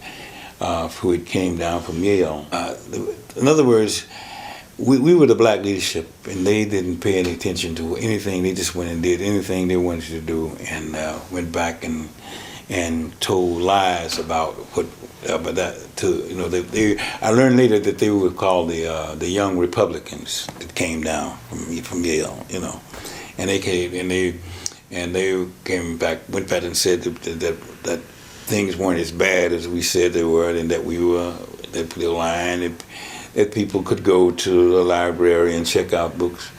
had came down from Yale. In other words, we were the black leadership, and they didn't pay any attention to anything. They just went and did anything they wanted to do, and went back and told lies about that. I learned later that they were called the Young Republicans that came down from Yale, you know, and they came back, went back and said that things weren't as bad as we said they were, and that they were lying, that people could go to the library and check out books,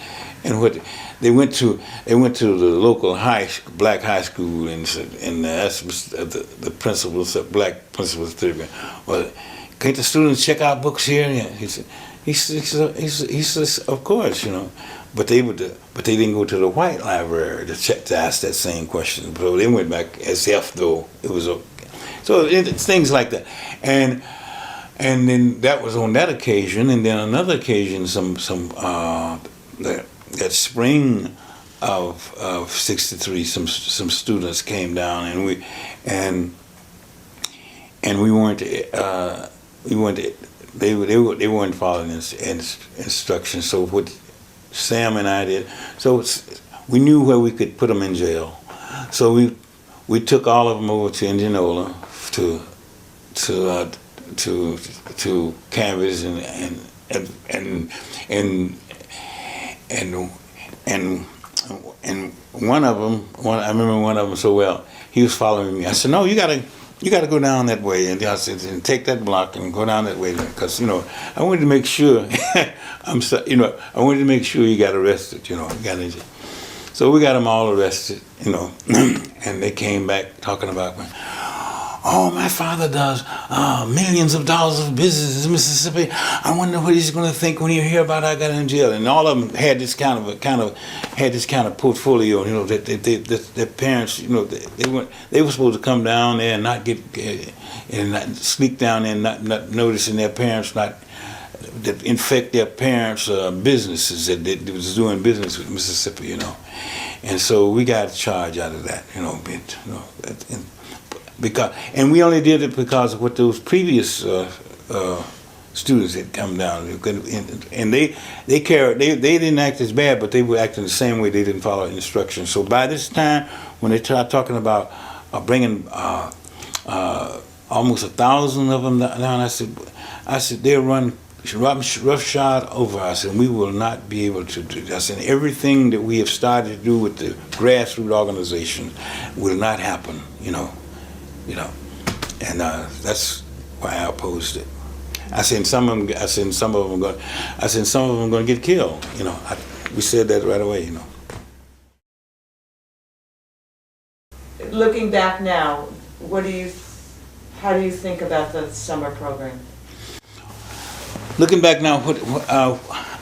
and what they went to the local black high school, and that's the principal said, black principal said, well, can't the students check out books here? And he says, of course, you know, but they didn't go to the white library to ask that same question. So they went back as if though it was okay. So it's things like that, and then that was on that occasion, and then another occasion, that spring of '63, some students came down, and we weren't they weren't following instructions. So what Sam and I did, so we knew where we could put them in jail. So we took all of them over to Indianola to canvass and one of them, I remember one of them so well. He was following me. I said, "No, you gotta you got to go down that way, and I said, and take that block and go down that way, because I wanted to make sure. I wanted to make sure he got arrested. So we got them all arrested. And they came back talking about, oh, my father does millions of dollars of business in Mississippi. I wonder what he's going to think when he hear about I got in jail. And all of them had this kind of portfolio. That their parents, they were supposed to come down there and not get and not sneak down there and not noticing their parents, not that infect their parents' businesses that they was doing business with Mississippi. And so we got a charge out of that. Because, and we only did it because of what those previous students had come down, and they didn't act as bad, but they were acting the same way. They didn't follow instructions. So by this time, when they started talking about bringing almost 1,000 of them down, I said they'll run roughshod over us, and we will not be able to do this. And everything that we have started to do with the grassroots organization will not happen. And that's why I opposed it. I said some of them are going to get killed. We said that right away. Looking back now, how do you think about the summer program? Looking back now,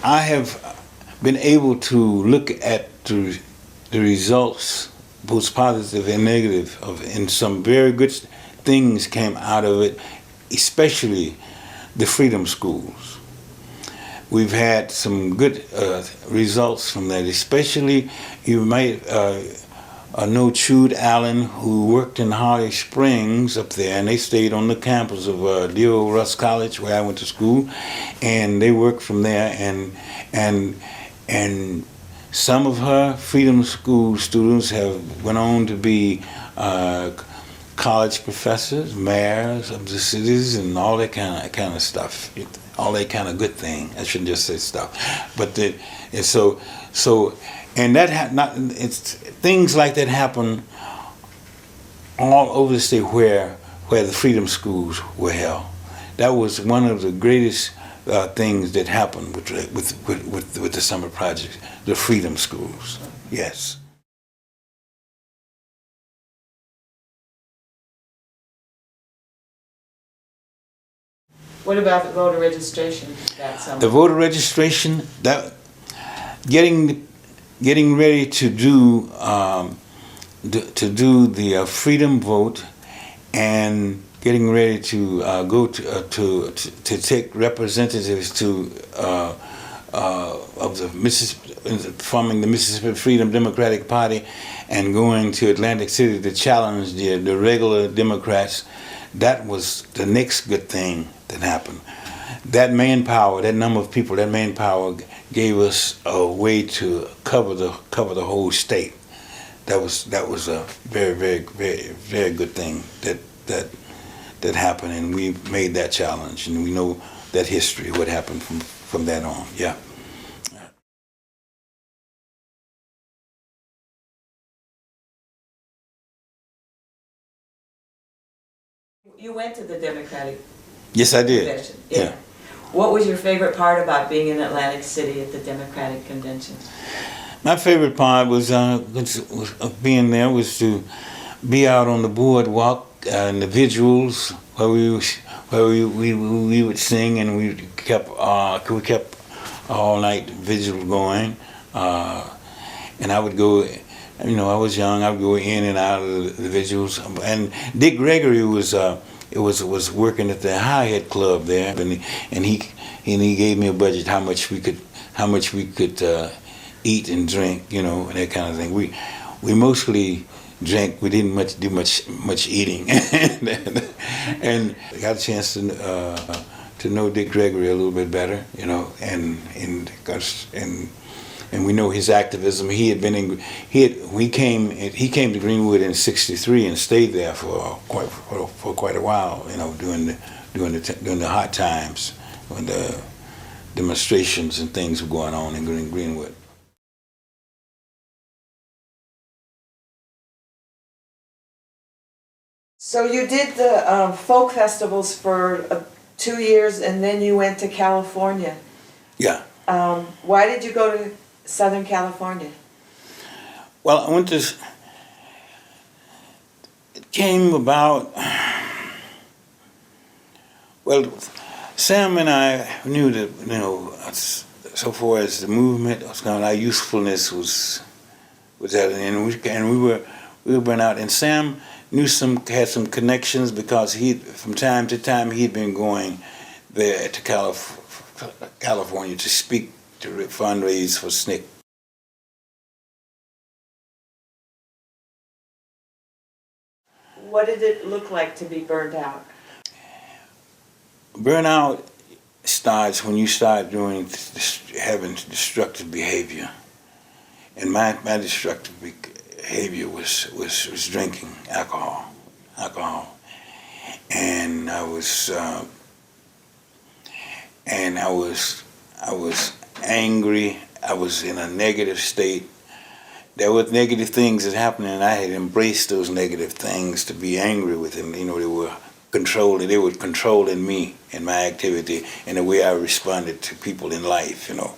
I have been able to look at the results, both positive and negative, and some very good things came out of it, especially the freedom schools. We've had some good results from that, especially you might know Chude Allen, who worked in Holly Springs up there, and they stayed on the campus of dear old Russ College, where I went to school, and they worked from there, and some of her freedom school students have went on to be college professors, mayors of the cities, and all that kind of stuff, all that kind of good thing. I shouldn't just say stuff, but it's things like that happen all over the state where the freedom schools were held. That was one of the greatest things that happened with the summer project, the freedom schools. Yes. What about the voter registration that summer? The voter registration, that getting ready to do the freedom vote, and getting ready to go to take representatives to of the forming the Mississippi Freedom Democratic Party, and going to Atlantic City to challenge the regular Democrats. That was the next good thing that happened. That manpower, that number of people, that manpower gave us a way to cover the whole state. That was a very, very, very, very good thing that happened, and we made that challenge, and we know that history, what happened from that on. Yeah. You went to the Democratic Yes, I did. Convention. Yeah. What was your favorite part about being in Atlantic City at the Democratic Convention? My favorite part was being there was to be out on the boardwalk and the vigils where we would sing, and we kept all night vigil going, and I would go. I was young. I would go in and out of the vigils, and Dick Gregory was working at the Hi-Hat Club there, and he gave me a budget how much we could eat and drink, and that kind of thing. We mostly drank. We didn't do much eating, and I got a chance to know Dick Gregory a little bit better, and we know his activism. He came to Greenwood in '63 and stayed there for quite a while, during the hot times when the demonstrations and things were going on in Greenwood. So you did the folk festivals for 2 years, and then you went to California. Yeah. Why did you go to Southern California? Well, I went to. It came about. Well, Sam and I knew that, you know, so far as the movement was going, our usefulness was that, and we went out, and Sam had some connections because from time to time he'd been going there to California to speak, to fundraise for SNCC. What did it look like to be burned out? Burnout starts when you start having destructive behavior, and my destructive behavior was drinking alcohol, and I was angry. I was in a negative state. There were negative things that happened, and I had embraced those negative things to be angry with them. You know, they were controlling me and my activity and the way I responded to people in life. You know,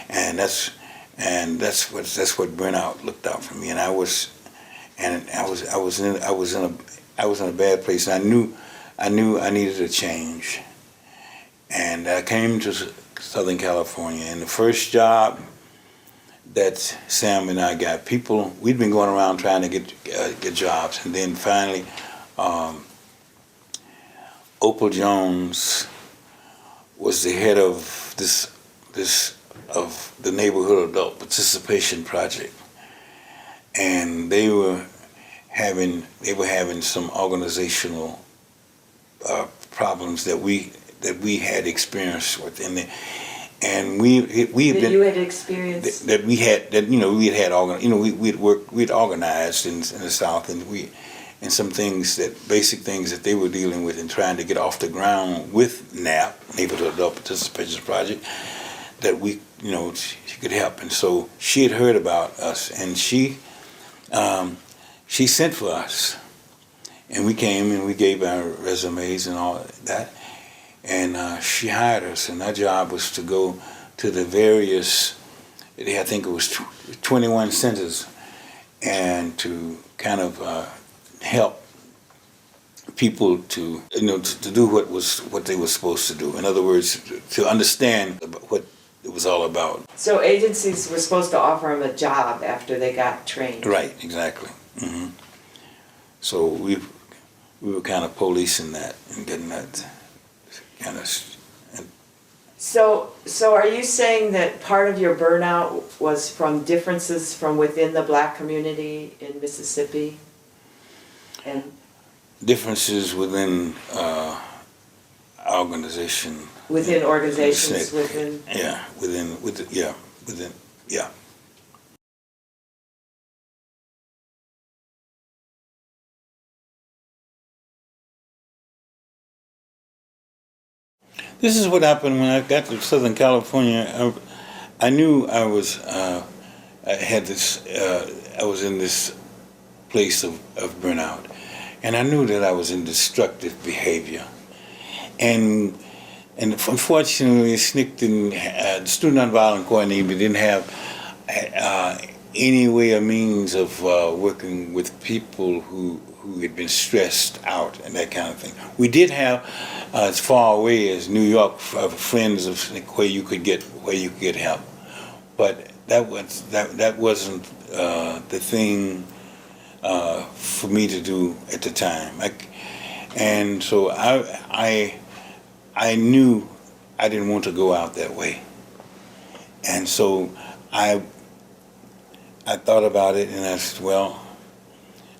and that's what burnout looked out for me. And I was in a bad place. And I knew I needed a change. And I came to Southern California, and the first job that Sam and I got, we'd been going around trying to get jobs, and then finally, Opal Jones was the head of the Neighborhood Adult Participation Project, and they were having some organizational problems that we had experienced with, and you had experienced we'd organized in the South, and some basic things that they were dealing with and trying to get off the ground with NAP, Neighborhood Adult Participation Project, that she could help. And so she had heard about us, and she sent for us, and we came and we gave our resumes and all that, and she hired us, and our job was to go to the various, I think it was 21 centers, and to kind of help people to do what they were supposed to do. In other words, to understand what it was all about. So agencies were supposed to offer them a job after they got trained. Right, exactly. Mm-hmm. So we were kind of policing that and getting that kind of. So are you saying that part of your burnout was from differences from within the black community in Mississippi? And differences within organization. Within organizations, within. This is what happened when I got to Southern California. I knew I was in this place of burnout, and I knew that I was in destructive behavior, and unfortunately, SNCC didn't. The Student Nonviolent Coordinating didn't have any way or means of working with people who had been stressed out and that kind of thing. We did have, as far away as New York, friends of SNCC where you could get help, but that wasn't the thing for me to do at the time. And so I knew I didn't want to go out that way, and so I thought about it, and I said, well,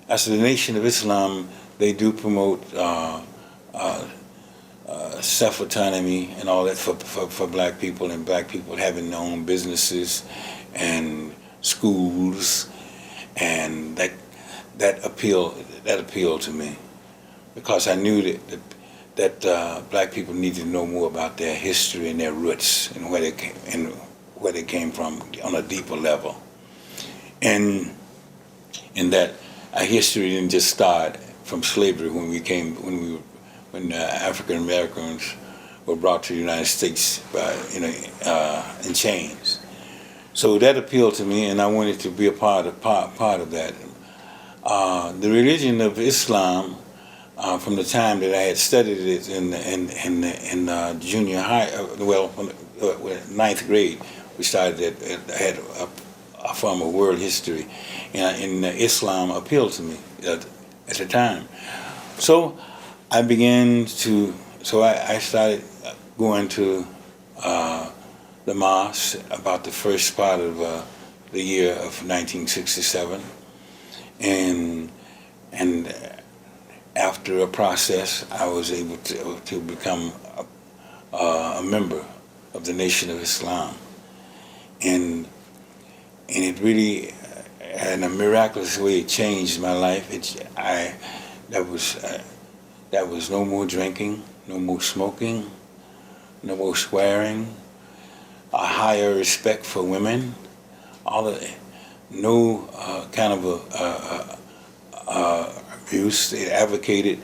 the Nation of Islam, they do promote self-autonomy and all that for black people, and black people having their own businesses and schools, and that appealed to me, because I knew that black people needed to know more about their history and their roots and where they came from on a deeper level, and that our history didn't just start from slavery when African Americans were brought to the United States by, in chains. So that appealed to me, and I wanted to be a part of that. The religion of Islam, from the time that I had studied it in junior high, ninth grade, we started it. I had a form of world history, and Islam appealed to me at the time. So I started going to the mosque about the first part of the year of 1967, and after a process, I was able to become a member of the Nation of Islam, and it really, in a miraculous way, changed my life. That was no more drinking, no more smoking, no more swearing, a higher respect for women, no kind of abuse. They advocated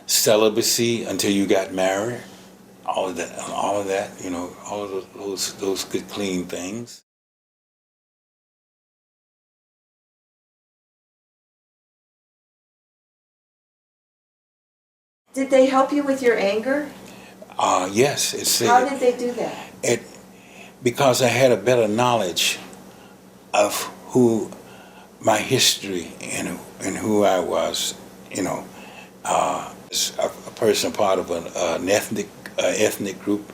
celibacy until you got married. All of that, all of those good, clean things. Did they help you with your anger? Yes. How did they do that? Because I had a better knowledge of my history and who I was, as a person, part of an ethnic group.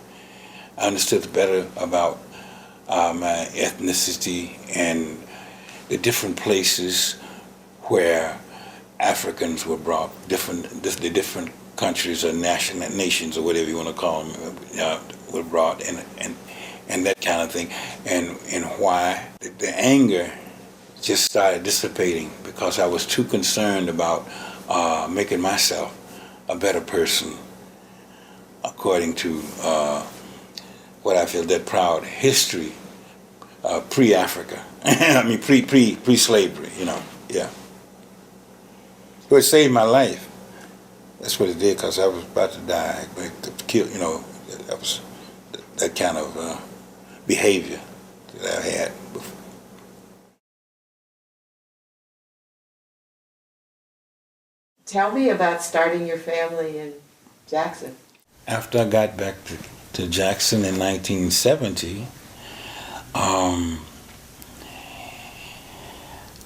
I understood better about my ethnicity and the different places where Africans were brought, the different countries or nations or whatever you want to call them, were brought, and that kind of thing, and why the anger just started dissipating because I was too concerned about making myself a better person according to what I feel that proud history, pre-Africa. I mean pre-slavery, yeah. So it saved my life. That's what it did, because I was about to die, that was that kind of behavior that I had before. Tell me about starting your family in Jackson. After I got back to Jackson in 1970,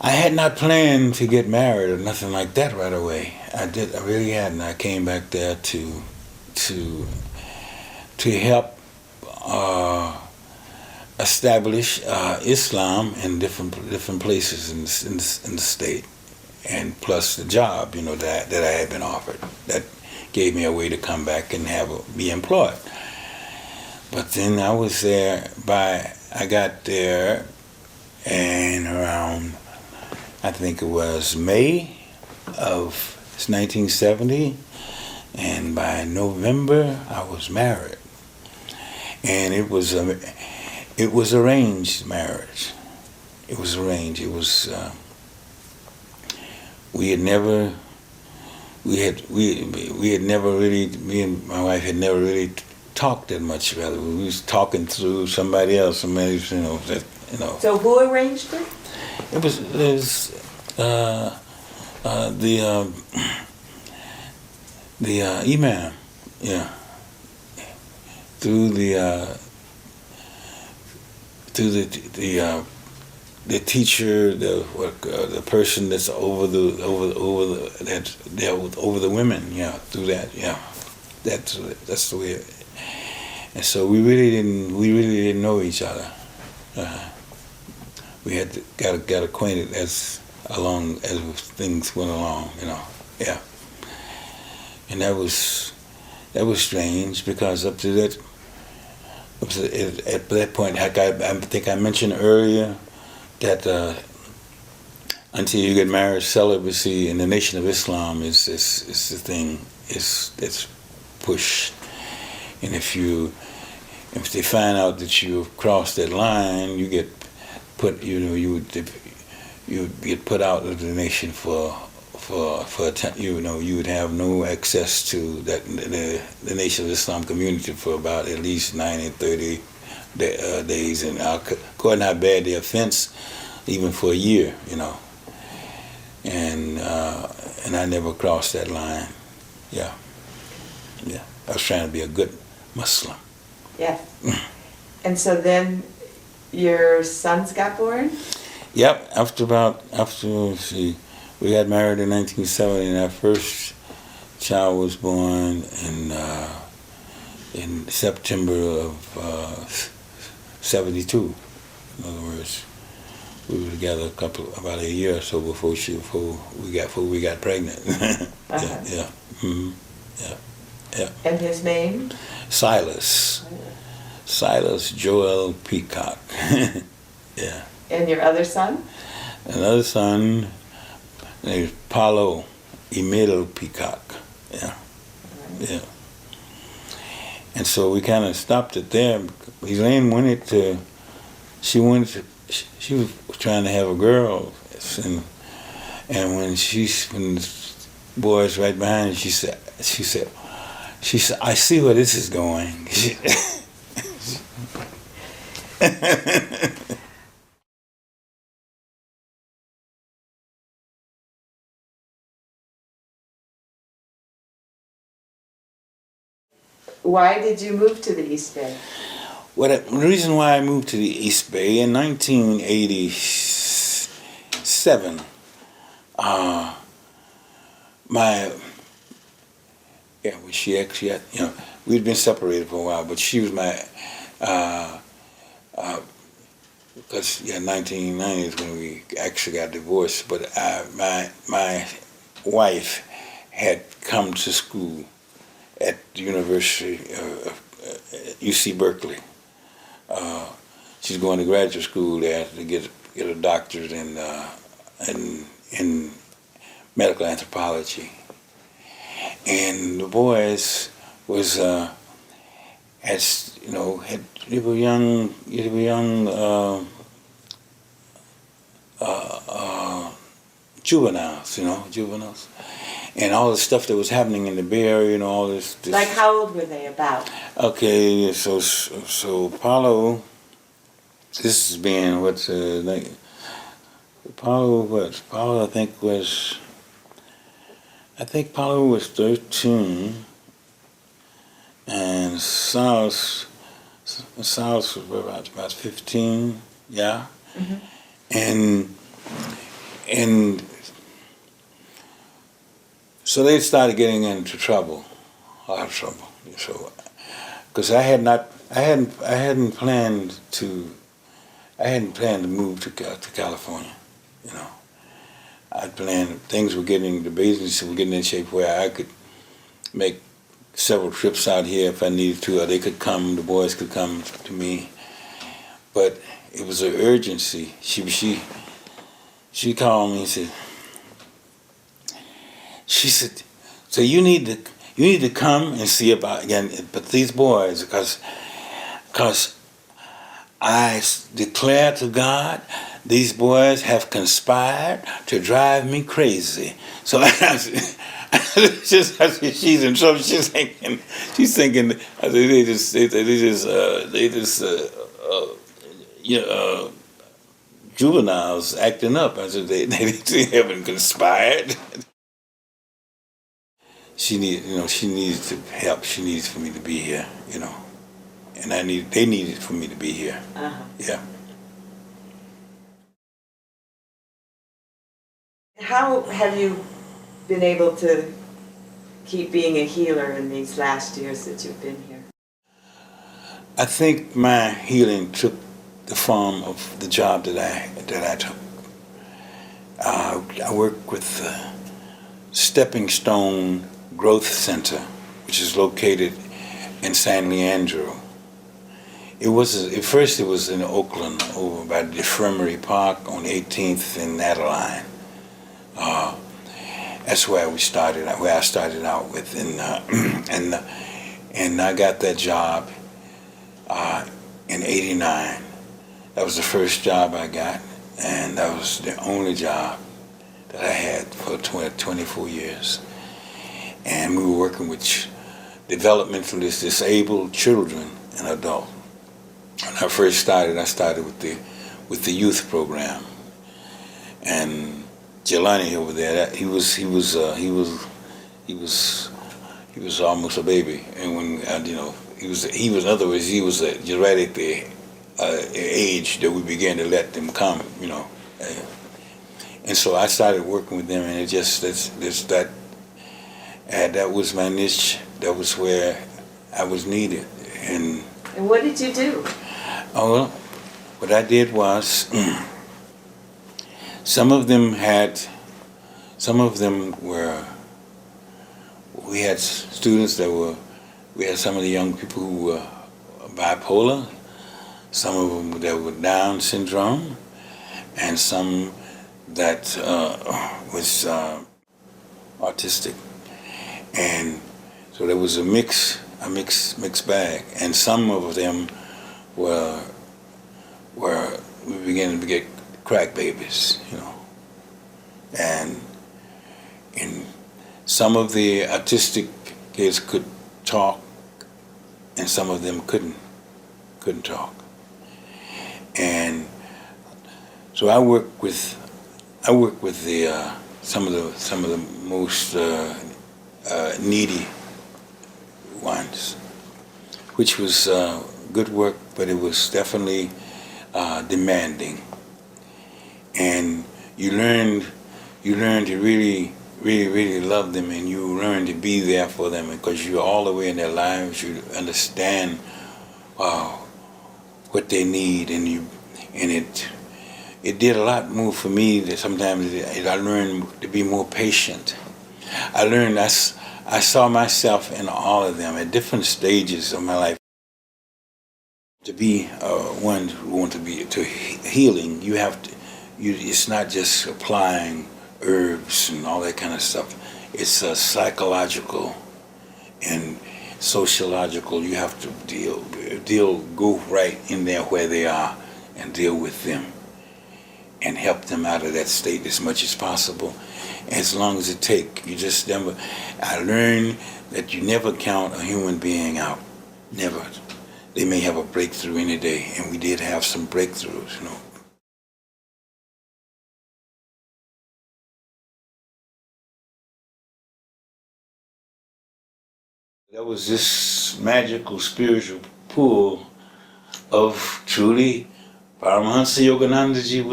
I had not planned to get married or nothing like that right away. I really hadn't. I came back there to help establish Islam in different places in the state, and plus the job, that I had been offered. That gave me a way to come back and be employed. But then I was there I got there in around, I think it was May of 1970, and by November I was married. And it was arranged marriage. It was arranged. It was we had never really, me and my wife had never really talked that much about it. We was talking through somebody else, So who arranged it? It was the imam, yeah, through the teacher, the person that's over the women, yeah, through that, yeah, that's the way. And so we really didn't know each other. We had got acquainted as things went along, yeah. And that was strange, because up to that, at that point, I think I mentioned earlier that until you get married, celibacy in the Nation of Islam is the thing, it's pushed. And if they find out that you've crossed that line, you get put, you get put out of the nation for you would have no access to that the Nation of Islam community for about at least 90, 30 days, and according how bad the offense, even for a year, and I never crossed that line. Yeah, I was trying to be a good Muslim. Yeah. And so then your sons got born? Yep. We got married in 1970, and our first child was born in September of 72. In other words, we were together about a year or so before we got pregnant. Yeah. Mm-hmm. Yeah. And his name? Silas Joel Peacock. Yeah. And your other son? Another son named Paulo Emilio Peacock. Yeah. Yeah. And so we kind of stopped it there. Elaine she was trying to have a girl, and when the boys right behind her, she said, I see where this is going. Why did you move to the East Bay? The reason why I moved to the East Bay in 1987, she actually had, we'd been separated for a while, but she was my, because 1990 is when we actually got divorced, but my wife had come to school at the University of UC Berkeley. She's going to graduate school there to get a doctorate in medical anthropology. And the boys they were young juveniles. And all the stuff that was happening in the Bay Area, all this. Like, how old were they about? Okay, so Paulo, this is being Paulo I think Paulo was 13, and Silas was about 15, yeah. Mm-hmm. And so they started getting into trouble, a lot of trouble. So, because I hadn't planned to move to California, I'd planned, the business were getting in shape where I could make several trips out here if I needed to, or the boys could come to me. But it was an urgency. She called me and said, so you need to come and see about but these boys, because I declare to God, these boys have conspired to drive me crazy. So she's in trouble. She's thinking. I said, they just juveniles acting up. I said they haven't conspired. She needs to help. She needs for me to be here, and they needed for me to be here. Uh-huh. Yeah. How have you been able to keep being a healer in these last years that you've been here? I think my healing took the form of the job that I took. I work with Stepping Stone Growth Center, which is located in San Leandro. At first it was in Oakland, over by the Infirmary Park on 18th and Adeline. That's where I started out with, and I got that job in '89. That was the first job I got, and that was the only job that I had for 24 years. And we were working with developmentally disabled children and adults. When I first started, I started with the youth program. And Jelani over there, he was almost a baby. And when he was in other words, he was just right at the age that we began to let them come, and so I started working with them, and it just that was my niche. That was where I was needed. And what did you do? Oh, well, what I did was some of them were. We had students we had some of the young people who were bipolar, some of them that were Down syndrome, and some that was autistic. And so there was a mixed bag. And some of them were we began to get crack babies, And some of the autistic kids could talk, and some of them couldn't talk. And so I work with the some of the most needy ones, which was good work, but it was definitely demanding. And you learned to really love them, and you learn to be there for them, because you're all the way in their lives. You understand what they need, and it did a lot more for me. That sometimes I learned to be more patient. I saw myself in all of them at different stages of my life. To be one who wants to be to healing, you have to. It's not just applying herbs and all that kind of stuff. It's psychological and sociological. You have to go right in there where they are and deal with them and help them out of that state as much as possible, as long as it takes. You just never. I learned that you never count a human being out. Never. They may have a breakthrough any day, and we did have some breakthroughs, There was this magical spiritual pool of truly Paramahansa Yoganandaji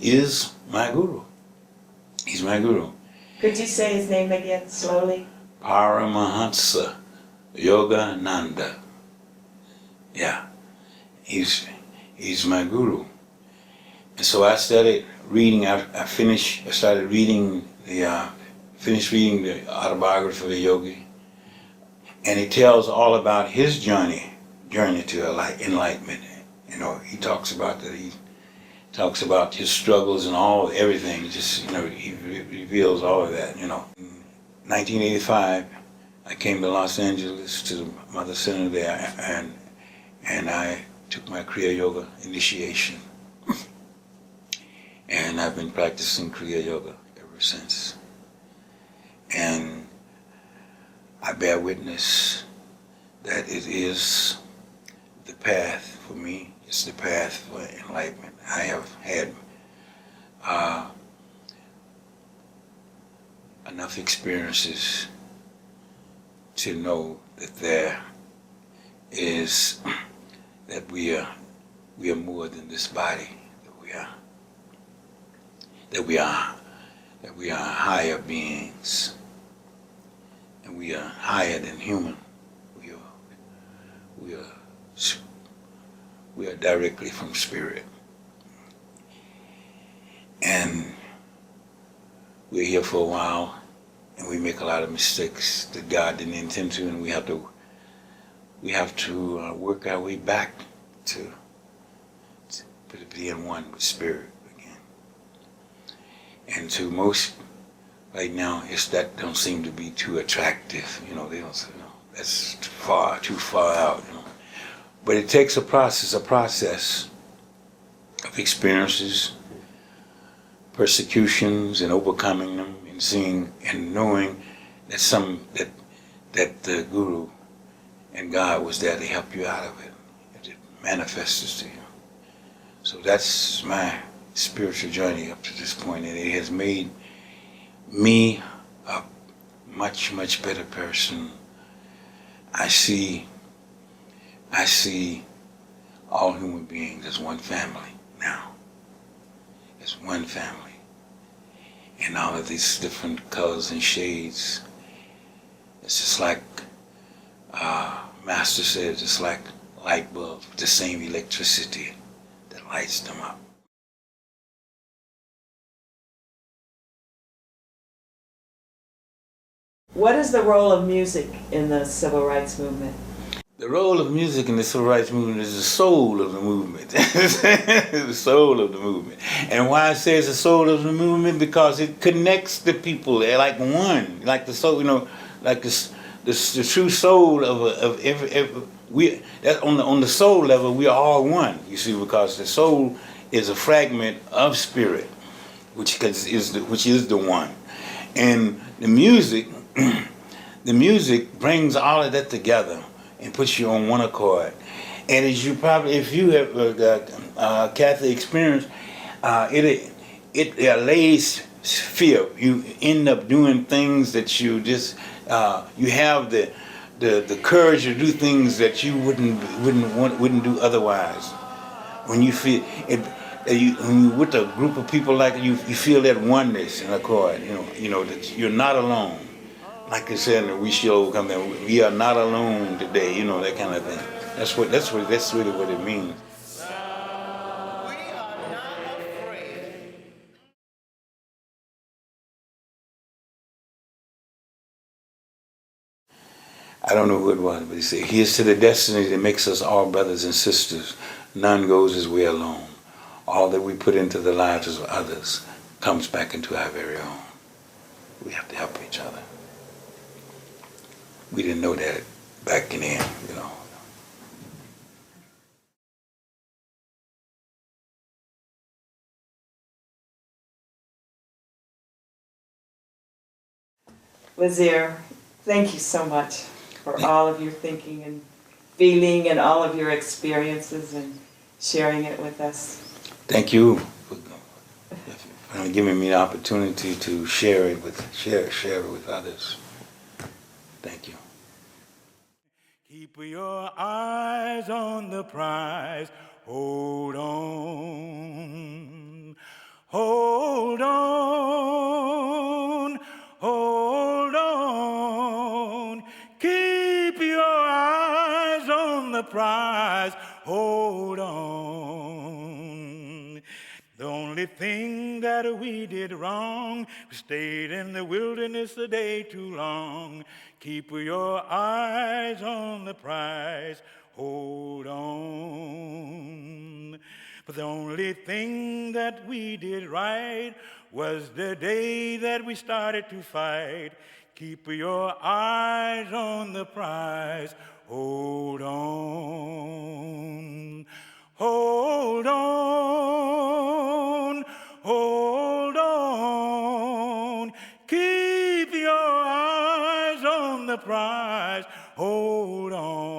is my guru. He's my guru. Could you say his name again slowly? Paramahansa Yogananda. Yeah, he's my guru. And so I started reading. I finished reading the autobiography of a yogi. And he tells all about his journey to enlightenment. He talks about that. He talks about his struggles and everything. Just he reveals all of that. In 1985, I came to Los Angeles to the Mother Center there, and I took my Kriya Yoga initiation. And I've been practicing Kriya Yoga ever since. And I bear witness that it is the path for me. It's the path for enlightenment. I have had enough experiences to know that we are more than this body. That we are higher beings. And we are higher than human. We are directly from spirit. And we're here for a while, and we make a lot of mistakes that God didn't intend to, and we have to work our way back to being one with spirit again. And to most right now, that don't seem to be too attractive. They don't say, that's too far out. But it takes a process of experiences, persecutions and overcoming them and seeing and knowing that that the Guru and God was there to help you out of it. It manifests to you. So that's my spiritual journey up to this point, and it has made me a much, much better person. I see all human beings as one family now. As one family. And all of these different colors and shades. It's just like Master said, just like light bulbs, the same electricity that lights them up. What is the role of music in the civil rights movement? The role of music in the civil rights movement is the soul of the movement. The soul of the movement. And why I say it's the soul of the movement? Because it connects the people. They're like one. Like the soul, like the true soul of every we that on the soul level we are all one. You see, because the soul is a fragment of spirit, which is the one, and the music brings all of that together and puts you on one accord. And as you probably, if you have got Catholic experience, it lays fear. You end up doing things that you just you have the courage to do things that you wouldn't do otherwise. When you feel it, when you with a group of people like you feel that oneness and accord. You know that you're not alone. Like I said, we shall come in. We are not alone today. That kind of thing. That's really what it means. I don't know who it was, but he said, "Here's to the destiny that makes us all brothers and sisters. None goes as we alone. All that we put into the lives of others comes back into our very own." We have to help each other. We didn't know that back in then, Wazir, thank you so much for all of your thinking and feeling and all of your experiences and sharing it with us. Thank you for giving me the opportunity to share it with others. Thank you. Keep your eyes on the prize. Hold on. Hold on. Hold on. Keep your eyes on the prize. Hold on. The only thing that we did wrong, we stayed in the wilderness a day too long. Keep your eyes on the prize. Hold on. But the only thing that we did right was the day that we started to fight. Keep your eyes on the prize. Hold on. Hold on. Hold on. Keep your eyes on the prize. Hold on.